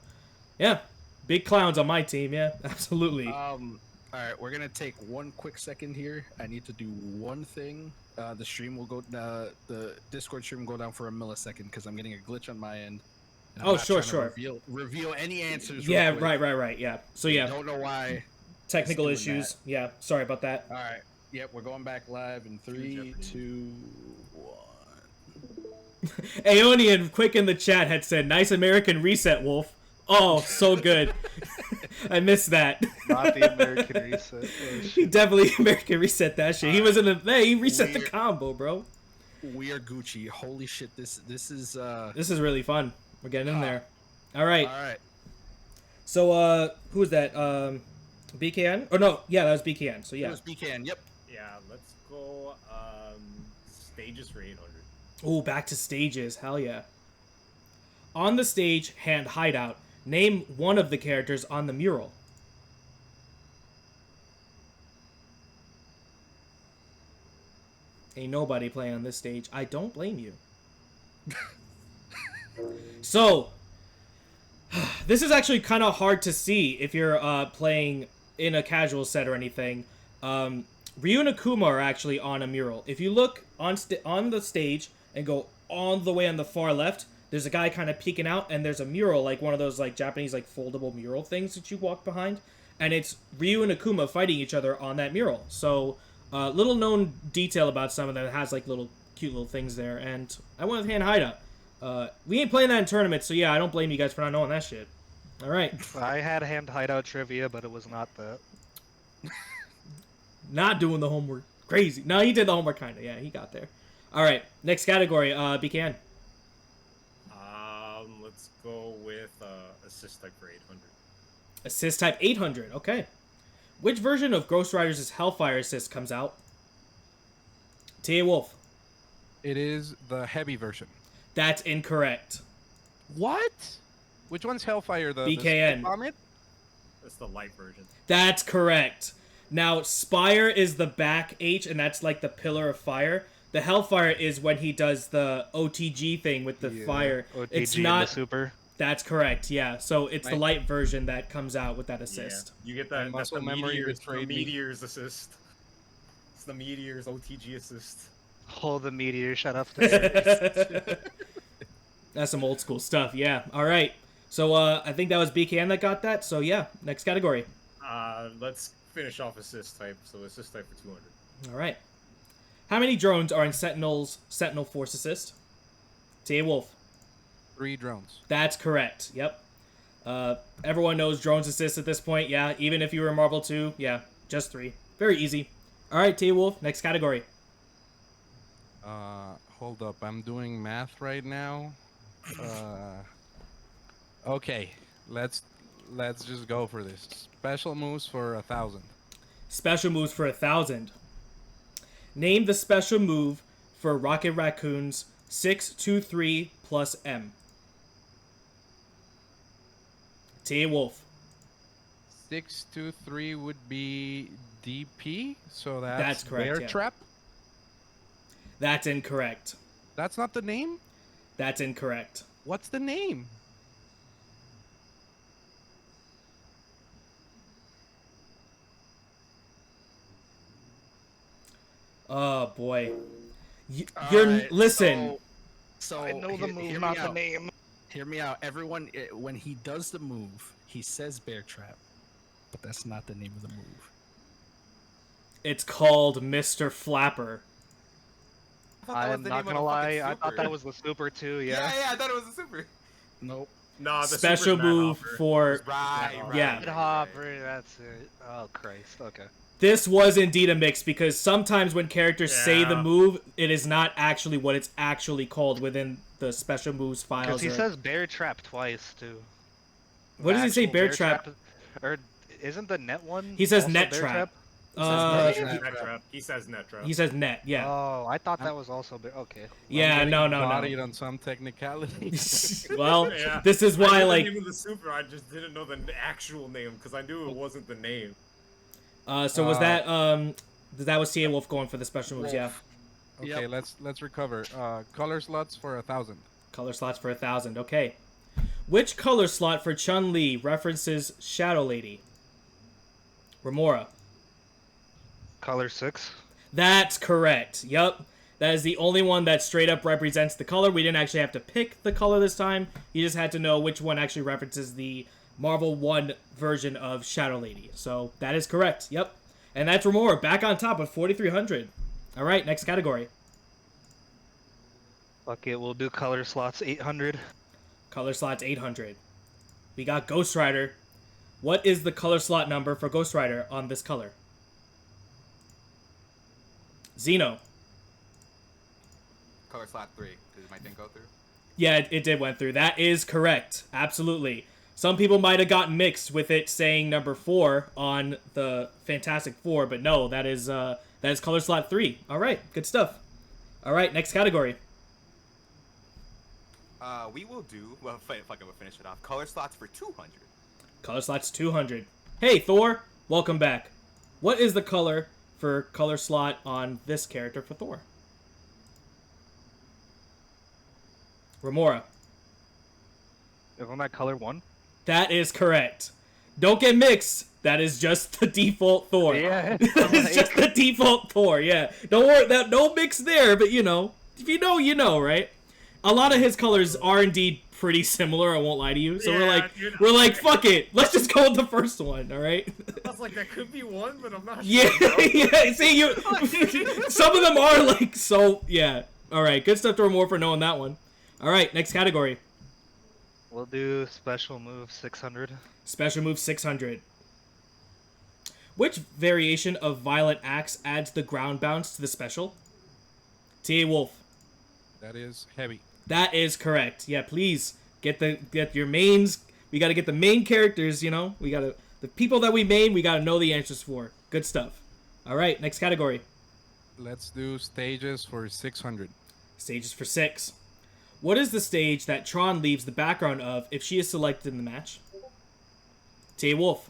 yeah. Big clowns on my team, yeah. Absolutely. Alright, we're gonna take one quick second here. I need to do one thing. The stream will go. The Discord stream will go down for a millisecond because I'm getting a glitch on my end. and I'm Oh, not sure, trying to sure. Reveal any answers. real Yeah, quick. right, yeah. So, yeah. Don't know why. Technical doing issues. Yeah, sorry about that. All right. Yep, we're going back live in 3, Jeopardy. 2, 1. Aeonian, quick in the chat, had said, nice American reset, Wolf. Oh, so good. I missed that. Not the American reset. Oh, He shit. definitely American reset that shit. He was in the he reset the Weird. combo, bro. We are Gucci. Holy shit! This is This is really fun. We're getting in there. All right. all right. So who was that? BKN? Oh no, yeah, that was BKN. So It yeah. was BKN. Yep. Yeah, let's go stages for 800. Ooh, back to stages. Hell yeah. On the stage, hand hideout. Name one of the characters on the mural. Ain't nobody playing on this stage. I don't blame you. So, this is actually kind of hard to see if you're playing in a casual set or anything. Ryu and Akuma are actually on a mural. If you look on the stage and go all the way on the far left, there's a guy kind of peeking out, and there's a mural, like one of those like Japanese like foldable mural things that you walk behind, and it's Ryu and Akuma fighting each other on that mural. So, little known detail about some of them, it has like little cute little things there, and I went with hand hideout. We ain't playing that in tournaments, so yeah, I don't blame you guys for not knowing that shit. All right, I had hand hideout trivia, but it was not that. not doing the homework. Crazy. No, he did the homework kind of. Yeah, he got there. All right, next category. BKN. Let's go with assist type for 800. Assist type 800. Okay. Which version of Ghost Rider's Hellfire Assist comes out? Tia Wolf. It is the heavy version. That's incorrect. What? Which one's Hellfire? The BKN. Vomit? That's the light version. That's correct. Now, Spire is the back H, and that's like the pillar of fire. The Hellfire is when he does the OTG thing with the fire. OTG It's and not the super. That's correct. Yeah. So it's the Right. light version that comes out with that assist. Yeah, you get My that. That's muscle the memory meteors, betrayed me. meteors assist. It's the meteors OTG assist. Hold the meteor, shut up. There. That's some old school stuff. Yeah. All right. So I think that was BKN that got that. So yeah, next category. Let's finish off assist type. So assist type for 200. All right. How many drones are in Sentinel Force Assist? Tia Wolf. 3 drones. That's correct. Yep. Everyone knows drones assist at this point. Yeah. Even if you were Marvel 2, yeah, just 3. Very easy. All right, Tia Wolf. Next category. Hold up. I'm doing math right now. Okay. Let's just go for this. Special moves for 1,000. Special moves for 1,000. Name the special move for Rocket Raccoon's 623 plus M. Tia Wolf. 623 would be DP, so That's correct, Bear yeah. Trap. That's incorrect. That's not the name? That's incorrect. What's the name? Oh boy. You're Alright, listen. So I know the hear move, me not the out. name. Hear me out. Everyone, when he does the move, he says bear trap, but that's not the name of the move. It's called Mr. Flapper. I'm not gonna lie, I thought that was the super too, yeah. Yeah, I thought it was a super. Nope. Nah, the Special super's move Madhopper. for Right. Yeah. Red Hopper, that's it. Oh Christ, okay. this was indeed a mix because sometimes when characters say the Yeah. move, it is not actually what it's actually called within the special moves Because files. he or- says bear trap twice too. What does he say, Actual bear trap? Or isn't the net one? He says also net bear trap. He says net net trap. He says net trap. He says net, yeah. Oh, I thought that was also bear. Okay. Yeah, no. Bodied on some technicality. Well, Yeah. this is I why, knew like, the name of the super. I just didn't know the actual name because I knew it wasn't the name. so was that was Tia Wolf going for the special moves? Yeah. Okay, Yep. let's recover. Color slots for 1,000. Color slots for 1,000. Okay. Which color slot for Chun-Li references Shadow Lady? Remora. Color 6. That's correct. Yup. That is the only one that straight up represents the color. We didn't actually have to pick the color this time. You just had to know which one actually references the Marvel 1 version of Shadow Lady. So that is correct. Yep. And that's Remora back on top with 4,300. All right, next category. Fuck it, we'll do color slots 800. Color slots 800. We got Ghost Rider. What is the color slot number for Ghost Rider on this color? Xeno. Color slot 3. Did my thing go through? Yeah, it did went through. That is correct. Absolutely. Some people might have gotten mixed with it saying number 4 on the Fantastic Four, but no, that is color slot 3. All right, good stuff. All right, next category. We will do. Well, fuck it, we'll finish it off. Color slots for 200. Color slots 200. Hey, Thor, welcome back. What is the color for color slot on this character for Thor? Remora. Isn't that color 1? That is correct. Don't get mixed. That is just the default Thor. Yeah. It's just the default Thor, yeah. Don't worry, no mix there, but you know. If you know, you know, right? A lot of his colors are indeed pretty similar, I won't lie to you. So Yeah, we're like, fuck it. Let's just go with the first one, alright? I was like, that could be one, but I'm not Yeah, sure. yeah. See, you. Some of them are like so. Yeah. All right. Good stuff to Romora for knowing that one. All right. Next category. We'll do special move 600. Special move 600. Which variation of Violent Axe adds the ground bounce to the special? Tia Wolf. That is heavy. That is correct. Yeah. Please get your mains. We got to get the main characters. You know. We got to the people that we made. We got to know the answers for. Good stuff. All right. Next category. Let's do stages for 600. Stages for 6. What is the stage that Tron leaves the background of if she is selected in the match? Tia Wolf.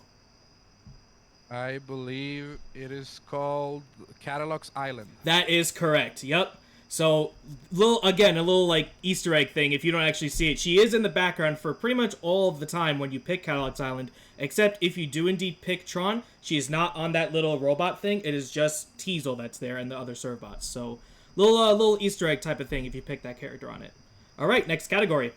I believe it is called Catalog's Island. That is correct. Yep. So, a little like Easter egg thing. If you don't actually see it, she is in the background for pretty much all of the time when you pick Cadillac Island. Except if you do indeed pick Tron, she is not on that little robot thing. It is just Teasel that's there and the other serve bots. So, little Easter egg type of thing if you pick that character on it. All right, next category.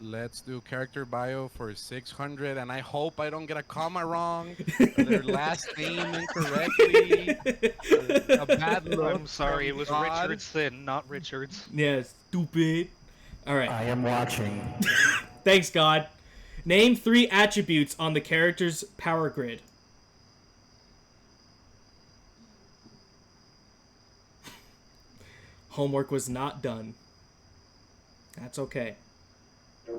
Let's do character bio for 600, and I hope I don't get a comma wrong, or their last name incorrectly, a bad look. I'm sorry, it from was God. Richardson, not Richards. Yeah, stupid. All right. I am watching. Thanks, God. Name 3 attributes on the character's power grid. Homework was not done. That's okay.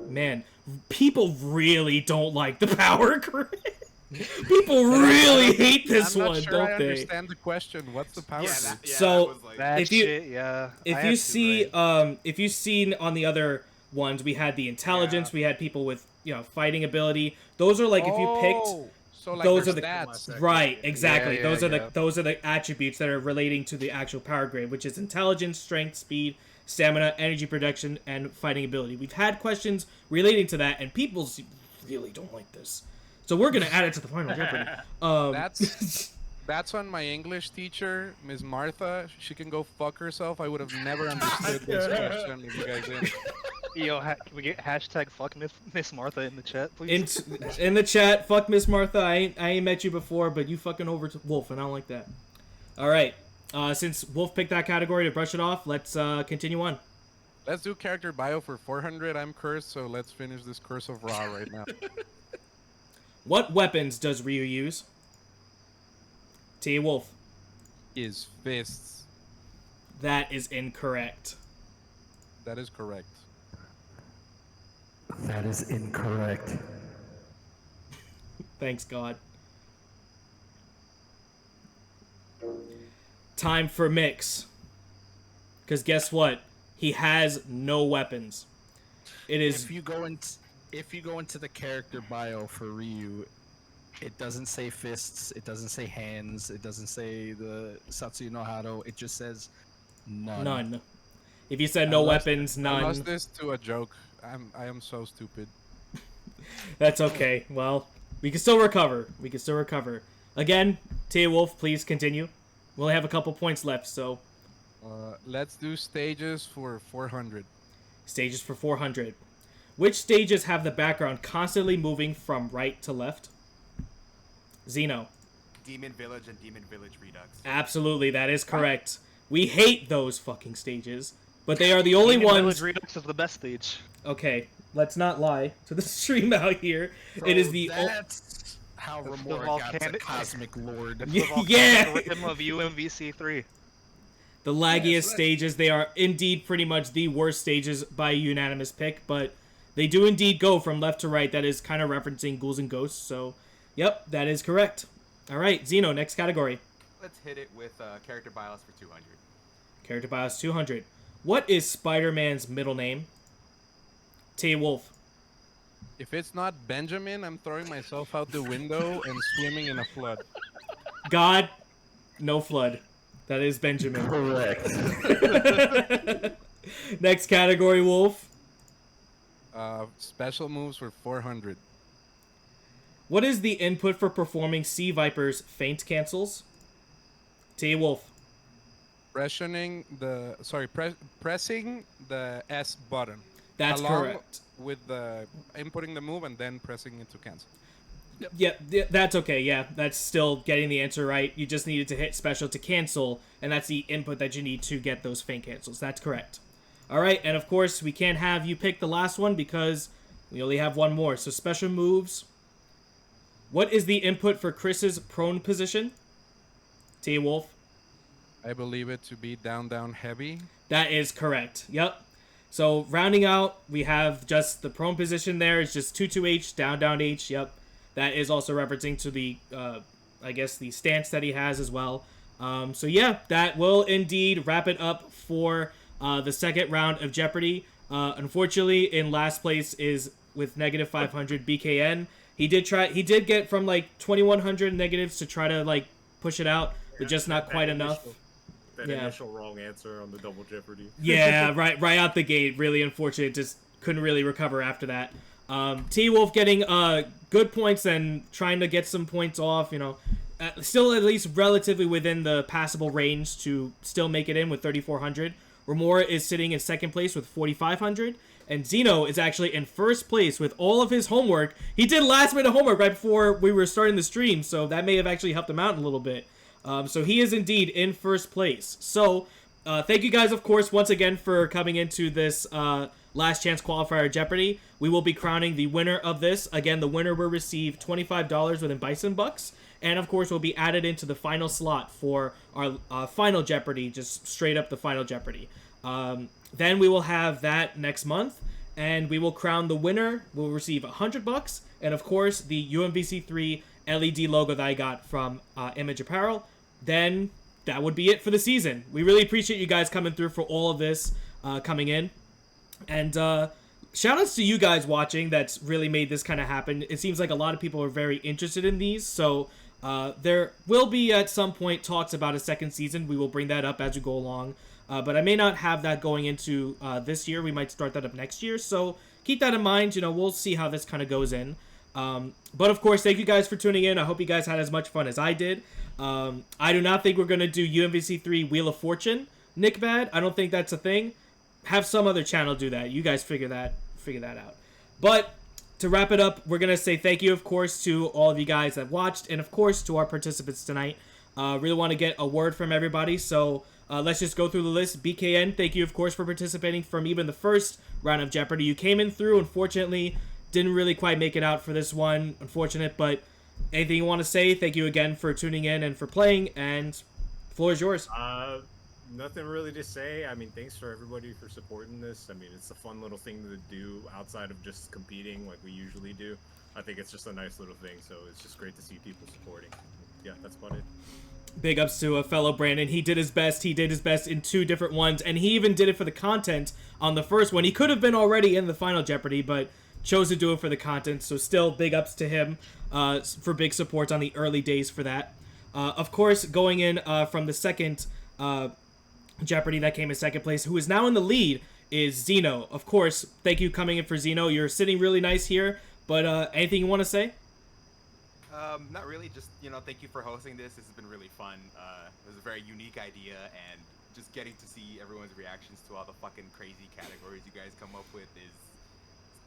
Man, people really don't like the power grid. People really hate this I'm not one, sure don't I they? understand the question. What's the power? grid? So, that was like, That If you- shit, yeah. I if had you to, see right? if you've seen on the other ones, we had the intelligence, we had people with fighting ability. Those are like if you picked so like those their are the stats. right, exactly. Yeah, those are yeah. those are the attributes that are relating to the actual power grid, which is intelligence, strength, speed, stamina, energy production, and fighting ability. We've had questions relating to that, and people really don't like this. So we're gonna add it to the final Jeopardy. That's on my English teacher, Miss Martha. She can go fuck herself. I would have never understood this question if you guys didn't. Yo, can we get hashtag fuck Miss Martha in the chat, please? in the chat, fuck Miss Martha. I ain't met you before, but you fucking over to Wolf, and I don't like that. All right. Since Wolf picked that category to brush it off, let's continue on. Let's do character bio for 400. I'm cursed, so let's finish this curse of Ra right now. What weapons does Ryu use? T. Wolf. Is fists. That is incorrect. That is correct. That is incorrect. Thanks, God. Time for Mix. Because guess what? He has no weapons. It is... If you go into the character bio for Ryu, it doesn't say fists, it doesn't say hands, it doesn't say the Satsuyu no Hado, it just says none. None. If you said no weapons, I none. lost this to a joke. I am so stupid. That's okay. Well, we can still recover. We can still recover. Again, Tia Wolf, please continue. We only have a couple points left, so... Let's do stages for 400. Stages for 400. Which stages have the background constantly moving from right to left? Xeno. Demon Village and Demon Village Redux. Absolutely, that is correct. We hate those fucking stages, but they are the only Demon ones... Village Redux is the best stage. Okay, let's not lie to the stream out here. It is the... That's how It's the Romora got to volcanic- Cosmic Lord. The volcanic Yeah! rhythm of UMVC3. The laggiest stages, they are indeed pretty much the worst stages by unanimous pick, but they do indeed go from left to right. That is kind of referencing Ghouls and Ghosts, so yep, that is correct. All right, Xeno, next category. Let's hit it with character bios for 200. Character bios 200. What is Spider-Man's middle name? T. Wolf. If it's not Benjamin, I'm throwing myself out the window and swimming in a flood. God, no flood. That is Benjamin. Correct. Next category, Wolf. Special moves for 400. What is the input for performing Sea Viper's feint cancels? T. Wolf. Pressing the S button. That's along correct. With the inputting the move and then pressing it to cancel. Yeah, that's okay. Yeah, that's still getting the answer right. You just needed to hit special to cancel, and that's the input that you need to get those feint cancels. That's correct. All right, and of course, we can't have you pick the last one because we only have one more. So special moves. What is the input for Chris's prone position? T. Wolf. I believe it to be down, down, heavy. That is correct. Yep. So rounding out, we have just the prone position there. It's just 2-2-H, down, down, H. Yep. That is also referencing to the, I guess, the stance that he has as well. So yeah, that will indeed wrap it up for the second round of Jeopardy. Unfortunately, in last place is with negative 500 BKN. He did get from like 2100 negatives to try to like push it out, but just not quite enough. That Yeah. initial wrong answer on the double Jeopardy. Yeah, right out the gate. Really unfortunate. Just couldn't really recover after that. T Wolf getting good points and trying to get some points off. Still at least relatively within the passable range to still make it in with 3,400. Remora is sitting in second place with 4,500. And Xeno is actually in first place with all of his homework. He did last minute homework right before we were starting the stream, so that may have actually helped him out a little bit. So he is indeed in first place. So thank you guys, of course, once again for coming into this last chance qualifier Jeopardy. We will be crowning the winner of this. Again, the winner will receive $25 within Bison Bucks. And, of course, will be added into the final slot for our final Jeopardy, just straight up the final Jeopardy. Then we will have that next month, and we will crown the winner. We'll receive $100, and of course the UMVC3 LED logo that I got from Image Apparel. Then that would be it for the season. We really appreciate you guys coming through for all of this coming in, and shout outs to you guys watching. That's really made this kind of happen. It seems like a lot of people are very interested in these, so there will be at some point talks about a second season. We will bring that up as we go along. But I may not have that going into this year. We might start that up next year. So keep that in mind. We'll see how this kind of goes in. But of course, thank you guys for tuning in. I hope you guys had as much fun as I did. I do not think we're going to do UMVC3 Wheel of Fortune, Nick Bad. I don't think that's a thing. Have some other channel do that. You guys figure that out. But to wrap it up, we're going to say thank you, of course, to all of you guys that watched. And, of course, to our participants tonight. Really want to get a word from everybody. So let's just go through the list. BKN, thank you, of course, for participating from even the first round of Jeopardy. You came in through, unfortunately, didn't really quite make it out for this one. Unfortunate, but anything you want to say? Thank you again for tuning in and for playing, and the floor is yours. Nothing really to say. I mean, thanks for everybody for supporting this. I mean, it's a fun little thing to do outside of just competing like we usually do. I think it's just a nice little thing, so it's just great to see people supporting. Yeah, that's about it. Big ups to a fellow Brandon. He did his best. He did his best in 2 different ones, and he even did it for the content on the first one. He could have been already in the final Jeopardy, but chose to do it for the content. So still big ups to him for big support on the early days for that. Of course, going in from the second Jeopardy that came in second place, who is now in the lead, is Xeno. Of course, thank you coming in for Xeno. You're sitting really nice here, but anything you want to say? Not really. Just, thank you for hosting this. This has been really fun. It was a very unique idea, and just getting to see everyone's reactions to all the fucking crazy categories you guys come up with is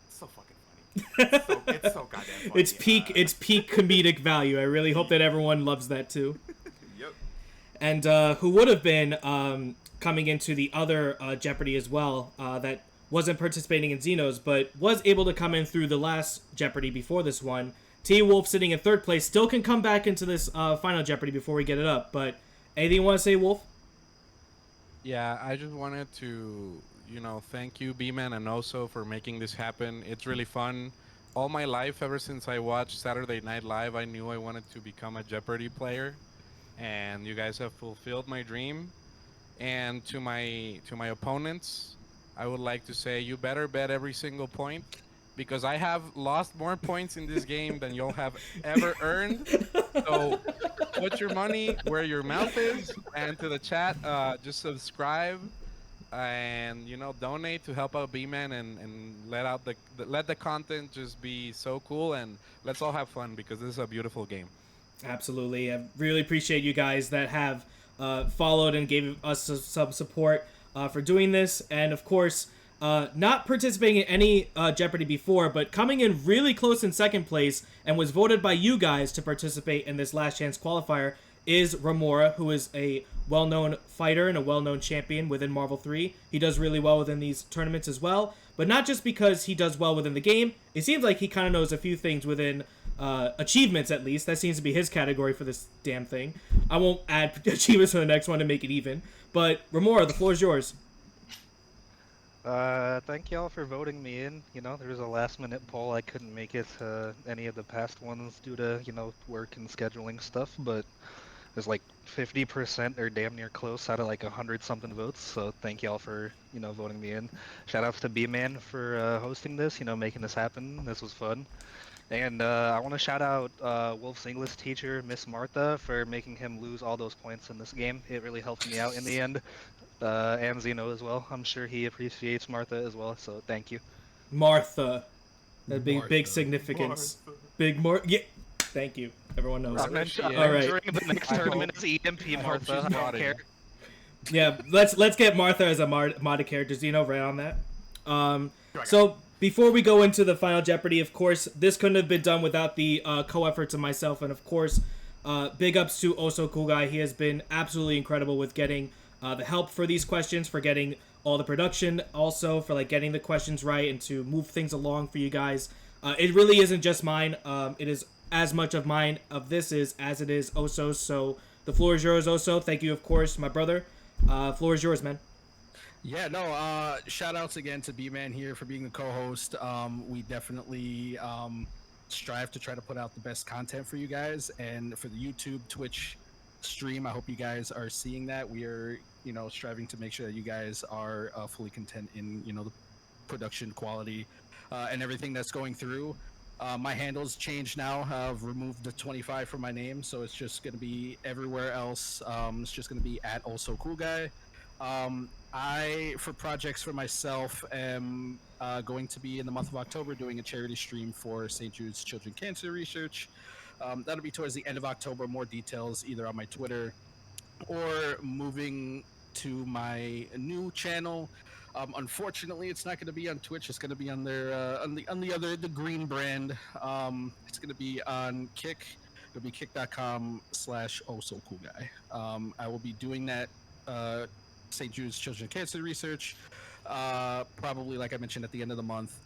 so fucking funny. It's so goddamn funny. It's peak comedic value. I really hope that everyone loves that too. Yep. And who would have been coming into the other Jeopardy as well, that wasn't participating in Xeno's, but was able to come in through the last Jeopardy before this one. T Wolf sitting in third place, still can come back into this final Jeopardy before we get it up. But anything you want to say, Wolf? Yeah, I just wanted to, thank you, B-Man and Oso, for making this happen. It's really fun. All my life, ever since I watched Saturday Night Live, I knew I wanted to become a Jeopardy player, and you guys have fulfilled my dream. And to my opponents, I would like to say, you better bet every single point, because I have lost more points in this game than you'll have ever earned. So put your money where your mouth is, and to the chat, just subscribe and donate to help out B-Man and let the content just be so cool, and let's all have fun, because this is a beautiful game. Absolutely. I really appreciate you guys that have followed and gave us some support for doing this, and of course, not participating in any Jeopardy before, but coming in really close in second place and was voted by you guys to participate in this last chance qualifier is Romora, who is a well-known fighter and a well-known champion within Marvel 3. He does really well within these tournaments as well, but not just because he does well within the game. It seems like he kind of knows a few things within achievements, at least. That seems to be his category for this damn thing. I won't add achievements for the next one to make it even, but Romora, the floor is yours. Thank y'all for voting me in. There was a last-minute poll. I couldn't make it to any of the past ones due to, work and scheduling stuff, but there's like 50% or damn near close out of like 100-something votes. So thank y'all for voting me in. Shout outs to B-Man for hosting this, making this happen. This was fun. And I want to shout out Wolf's English teacher, Miss Martha, for making him lose all those points in this game. It really helped me out in the end. And Xeno as well. I'm sure he appreciates Martha as well, so thank you. Martha. That'd be big Martha. significance. Yeah. Thank you. Everyone knows. I'm Yeah. All right. entering the next tournament as EMP Martha. I don't care. Yeah, let's get Martha as a modded character. Xeno, right on that. So before we go into the Final Jeopardy, of course, this couldn't have been done without the co-efforts of myself, and of course, big ups to Also Cool Guy. He has been absolutely incredible with getting the help for these questions, for getting all the production, also for like getting the questions right and to move things along for you guys. It really isn't just mine. It is as much of mine of this is as it is Oso's. So the floor is yours, Oso. Thank you, of course, my brother. Floor is yours, man. Yeah, no, shout outs again to B-Man here for being the co-host. We definitely strive to try to put out the best content for you guys, and for the YouTube, Twitch stream, I hope you guys are seeing that. We are, striving to make sure that you guys are fully content in, the production quality and everything that's going through. My handle's changed now. I've removed the 25 from my name, so it's just going to be everywhere else. It's just going to be at Also Cool Guy. I, for projects for myself, am going to be in the month of October doing a charity stream for St. Jude's Children Cancer Research. That'll be towards the end of October. More details either on my Twitter or moving to my new channel. Unfortunately, it's not going to be on Twitch. It's going to be on their the green brand. It's going to be on Kick. It'll be kick.com/ohsocoolguy. I will be doing that St. Jude's Children's Cancer Research, probably like I mentioned at the end of the month.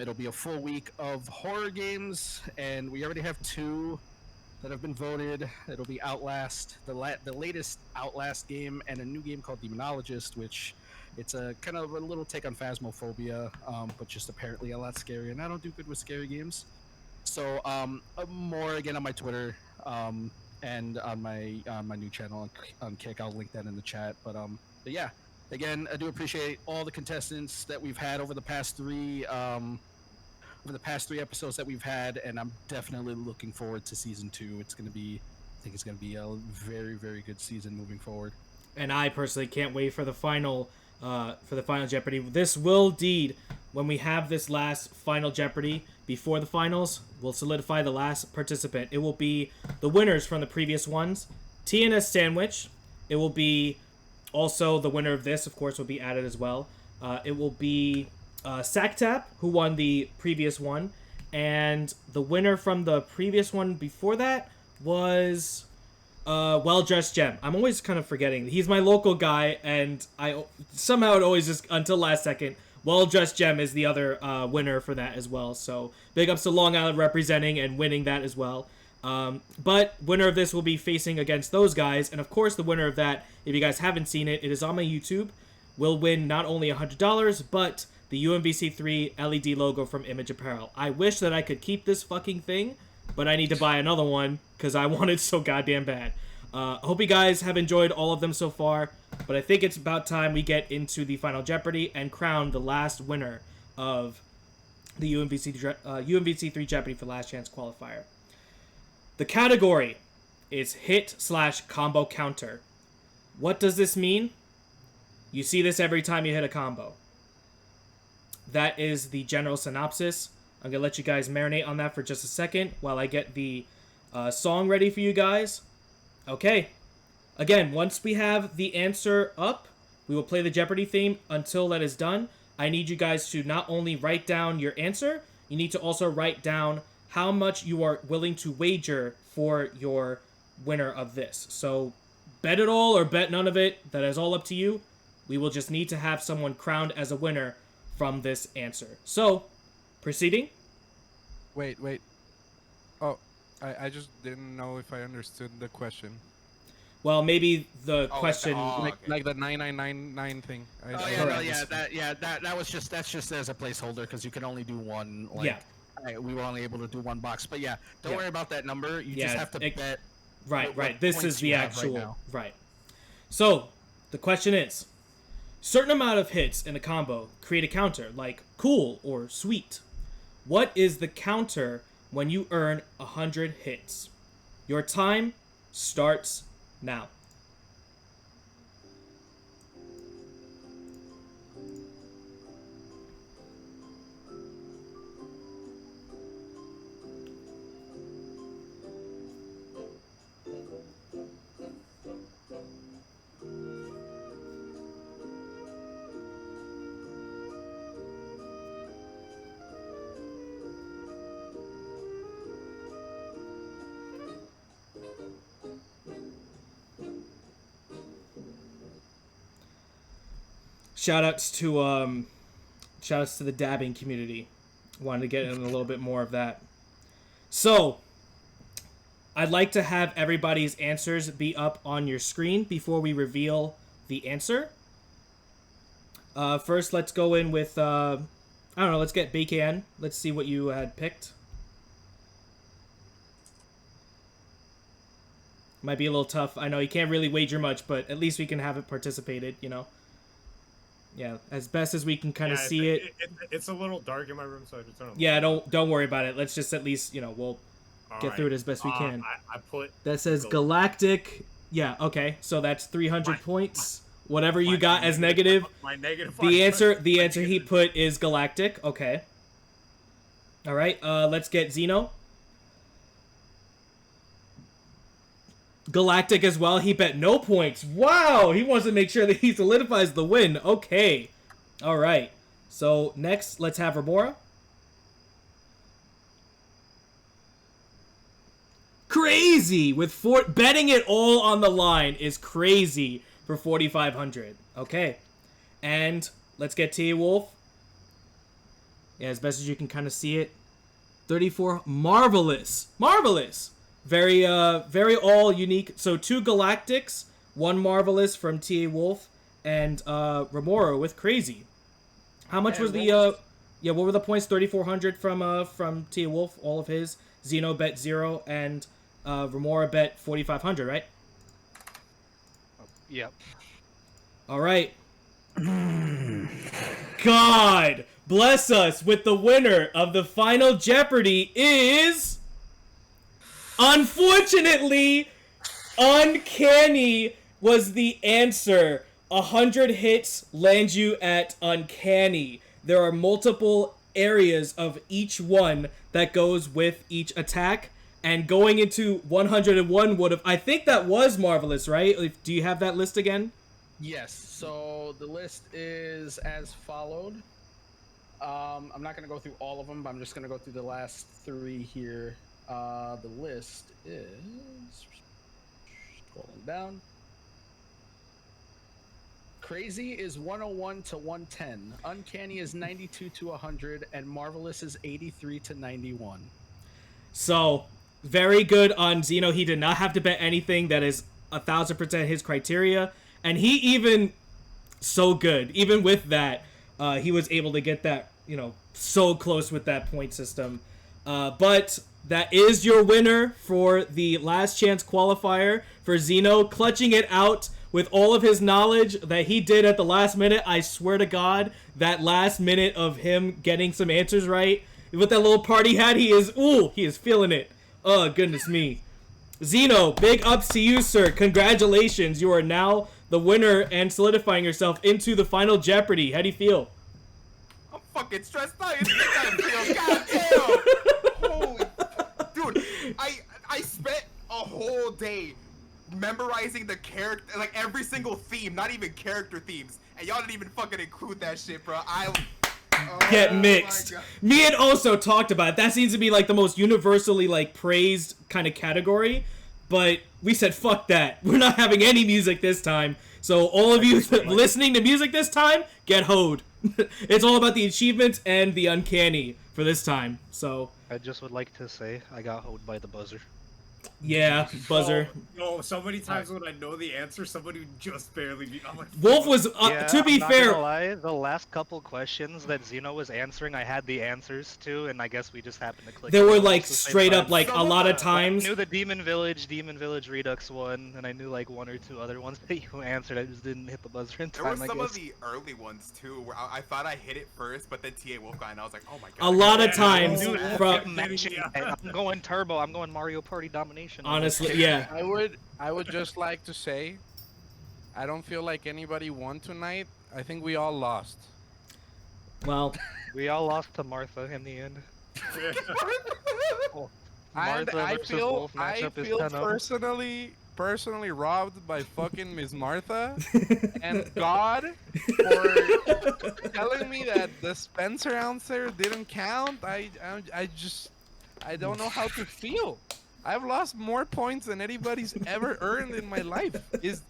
It'll be a full week of horror games, and we already have 2 that have been voted. It'll be Outlast, the latest Outlast game, and a new game called Demonologist, which it's a kind of a little take on Phasmophobia, but just apparently a lot scarier, and I don't do good with scary games. So more again on my Twitter and on my new channel on Kick. I'll link that in the chat. But yeah, again, I do appreciate all the contestants that we've had over the past 3 episodes that we've had, and I'm definitely looking forward to season 2. I think it's gonna be a very, very good season moving forward. And I personally can't wait for the final Jeopardy. This will indeed, when we have this last Final Jeopardy before the finals, we'll solidify the last participant. It will be the winners from the previous ones. TNS Sandwich. It will be also the winner of this, of course, will be added as well. It will be Sactap, who won the previous one, and the winner from the previous one before that was Well Dressed Gem. I'm always kind of forgetting. He's my local guy, and I somehow it always just until last second. Well Dressed Gem is the other winner for that as well. So big ups to Long Island representing and winning that as well. But winner of this will be facing against those guys, and of course the winner of that, if you guys haven't seen it, it is on my YouTube, will win not only $100 but the UMVC3 LED logo from Image Apparel. I wish that I could keep this fucking thing, but I need to buy another one because I want it so goddamn bad. Hope you guys have enjoyed all of them so far, but I think it's about time we get into the Final Jeopardy and crown the last winner of the UMVC3 Jeopardy for Last Chance Qualifier. The category is hit/combo counter. What does this mean? You see this every time you hit a combo. That is the general synopsis. I'm going to let you guys marinate on that for just a second while I get the song ready for you guys. Okay. Again, once we have the answer up, we will play the Jeopardy theme. Until that is done, I need you guys to not only write down your answer, you need to also write down how much you are willing to wager for your winner of this. So bet it all or bet none of it. That is all up to you. We will just need to have someone crowned as a winner from this answer. So, proceeding. Wait. Oh, I just didn't know if I understood the question. Well, maybe the question, Like the 9999 thing. That's just as a placeholder because you can only do one. Yeah. We were only able to do one box, but yeah, don't worry about that number. You just have to bet Right. This is points the you have actual right now. right. So the question is, certain amount of hits in a combo create a counter, like cool or sweet. What is the counter when you earn 100 hits? Your time starts now. Shoutouts to the dabbing community. Wanted to get in a little bit more of that. So, I'd like to have everybody's answers be up on your screen before we reveal the answer. First, let's go in with, I don't know, let's get BKN. Let's see what you had picked. Might be a little tough. I know you can't really wager much, but at least we can have it participated, you know? Yeah, as best as we can kind of see it. It's a little dark in my room, so I just turn on. Yeah, don't worry about it. Let's just at least, you know, we'll get through it as best we can. I put that says Galactic. Yeah, okay. So that's 300 points. Whatever you got as negative. My negative. The answer he put is Galactic. Okay. All right. Let's get Xeno. Galactic as well. He bet no points. Wow. He wants to make sure that he solidifies the win. Okay. All right. So next, let's have Romora. Crazy with betting it all on the line is crazy for 4,500. Okay. And let's get T Wolf. Yeah, as best as you can kind of see it. 34. Marvelous. Very all unique. So 2 Galactics, 1 Marvelous from TA Wolf, and Romora with Crazy. How much was the what were the points? 3,400 from TA Wolf, all of his. Xeno bet 0, and Romora bet 4,500, right? Yep. All right. God bless us with the winner of the Final Jeopardy is... Unfortunately, Uncanny was the answer. 100 hits land you at Uncanny. There are multiple areas of each one that goes with each attack. And going into 101 would have... I think that was Marvelous, right? Do you have that list again? Yes. So the list is as followed. I'm not going to go through all of them, but I'm just going to go through the last 3 here. The list is scrolling down. Crazy is 101 to 110. Uncanny is 92 to 100, and Marvelous is 83 to 91. So very good on Xeno. He did not have to bet anything. That is 1,000% his criteria, and he even even with that, he was able to get that, you know, so close with that point system. But that is your winner for the last chance qualifier for Xeno, clutching it out with all of his knowledge that he did at the last minute. I swear to God, that last minute of him getting some answers right with that little party hat, he is feeling it. Oh, goodness me. Xeno, big ups to you, sir. Congratulations. You are now the winner and solidifying yourself into the Final Jeopardy. How do you feel? I'm fucking stressed out. God damn. Holy, dude, I spent a whole day memorizing the character, like every single theme, not even character themes, and y'all didn't even fucking include that shit, bro. Get mixed. Me and Oso talked about it. That seems to be like the most universally like praised kind of category, but we said fuck that. We're not having any music this time. So all of you listening to music this time, get hoed. It's all about the achievements and the uncanny for this time. So I just would like to say I got hoed by the buzzer. Yeah, buzzer. No, so many times when I know the answer, somebody would just barely be. I'm like, Wolf was, Yeah, to be I'm not fair, gonna lie, the last couple questions that Xeno was answering, I had the answers to, and I guess we just happened to click. there on were them like at the same straight time. up like a Some of lot of the- I times. knew the Demon Village Redux one, and I knew like one or two other ones that you answered. I just didn't hit the buzzer in There were time, I some guess. of the early ones too, where I thought I hit it first, but then TA Wolf got, and I was like, oh my god. A lot of Yeah, times dude, from I'm going turbo. I'm going Mario Party domination. on this. honestly, yeah. I would just like to say, I don't feel like anybody won tonight. I think we all lost. Well, We all lost to Martha in the end. And Martha I versus feel Wolf matchup is 10-0. personally robbed by fucking Miss Martha and God for telling me that the Spencer answer didn't count. I don't know how to feel. I've lost more points than anybody's ever earned in my life. Is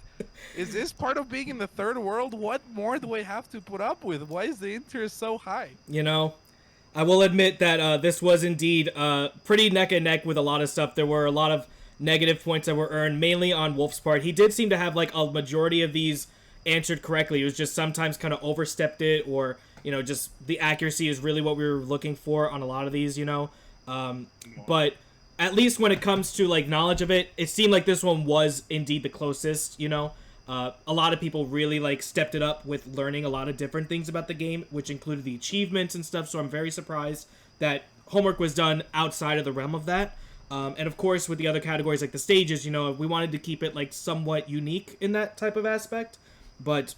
this part of being in the third world? What more do I have to put up with? Why is the interest so high? you know, I will admit that this was indeed pretty neck and neck with a lot of stuff. There were a lot of negative points that were earned, mainly on Wolf's part. He did seem to have like a majority of these answered correctly. It was just sometimes kind of overstepped it, or just the accuracy is really what we were looking for on a lot of these. But at least when it comes to like knowledge of it, it seemed like this one was indeed the closest. A lot of people really like stepped it up with learning a lot of different things about the game, which included the achievements and stuff. So I'm very surprised that homework was done outside of the realm of that. And of course, with the other categories like the stages, we wanted to keep it like somewhat unique in that type of aspect. But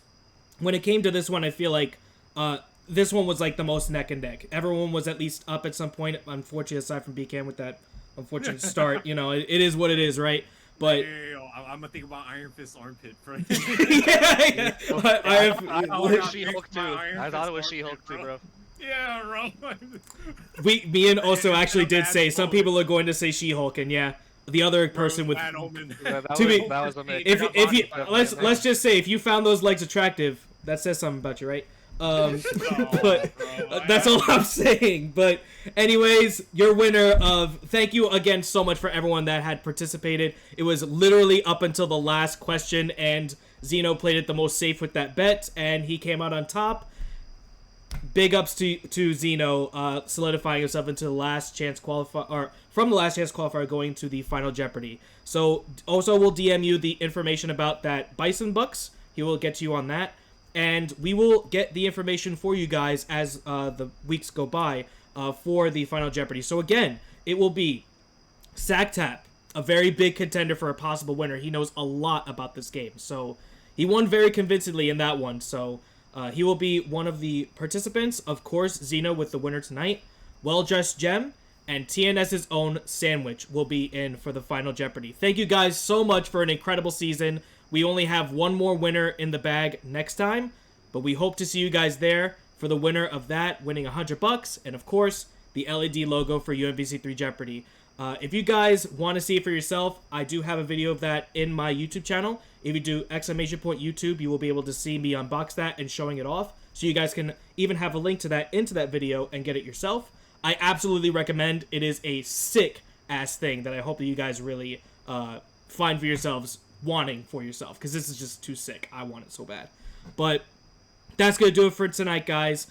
when it came to this one, I feel like this one was like the most neck and neck. Everyone was at least up at some point. Unfortunately, aside from BKN with that unfortunate start, it is what it is, right? But I'm gonna think about Iron Fist armpit. yeah. She-Hulk too. I thought it was She-Hulk too, bro. Yeah, bro. Me and also actually did say some people are going to say She-Hulk, and yeah, the other person with That was a mix. if you let's just say if you found those legs attractive, that says something about you, right? But that's all I'm saying. But anyways, your winner of thank you again so much for everyone that had participated. It was literally up until the last question, and Xeno played it the most safe with that bet, and he came out on top. Big ups to Xeno, solidifying himself into the last chance qualifier, or from the last chance qualifier going to the final Jeopardy. So also we'll DM you the information about that Bison Bucks. He will get to you on that. And we will get the information for you guys as the weeks go by for the Final Jeopardy. So again, it will be Sactap, a very big contender for a possible winner. He knows a lot about this game. So he won very convincingly in that one. So he will be one of the participants. Of course, Xeno with the winner tonight. Well Dressed Gem and TNS's own Sandwich will be in for the Final Jeopardy. Thank you guys so much for an incredible season. We only have one more winner in the bag next time, but we hope to see you guys there for the winner of that, winning $100, and of course, the LED logo for UMVC3 Jeopardy. If you guys want to see it for yourself, I do have a video of that in my YouTube channel. If you do !YouTube, you will be able to see me unbox that and showing it off, so you guys can even have a link to that into that video and get it yourself. I absolutely recommend. It is a sick-ass thing that I hope that you guys really find for yourselves, wanting for yourself, because this is just too sick. I want it so bad. But that's gonna do it for tonight, guys.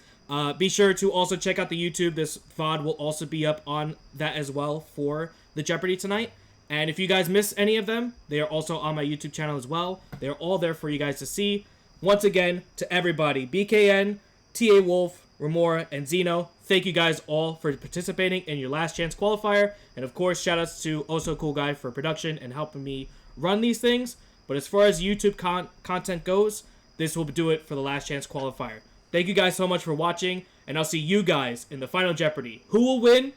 Be sure to also check out the YouTube. This VOD will also be up on that as well for the Jeopardy tonight. And if you guys miss any of them, they are also on my YouTube channel as well. They're all there for you guys to see. Once again, to everybody, BKN, TA Wolf, Romora, and Xeno, thank you guys all for participating in your last chance qualifier. And of course, shoutouts to Also Cool Guy for production and helping me run these things. But as far as YouTube content goes, this will do it for the last chance qualifier. Thank you guys so much for watching, and I'll see you guys in the Final Jeopardy. Who will win?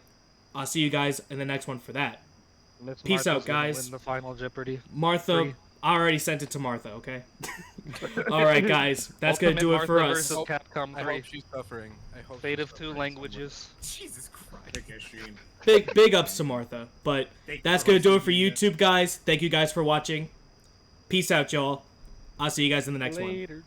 I'll see you guys in the next one for that. Miss Peace Martha's out, gonna guys. win the Final Jeopardy. Martha, Free. I already sent it to Martha, okay? Alright, guys. That's going to do it for Martha us. versus Capcom I 3. hope she's suffering. I hope Fate she's of two suffering languages. Jesus Christ. Pick a stream. Big ups to Martha. But that's going to do it for YouTube, guys. Thank you guys for watching. Peace out, y'all. I'll see you guys in the next one. Later.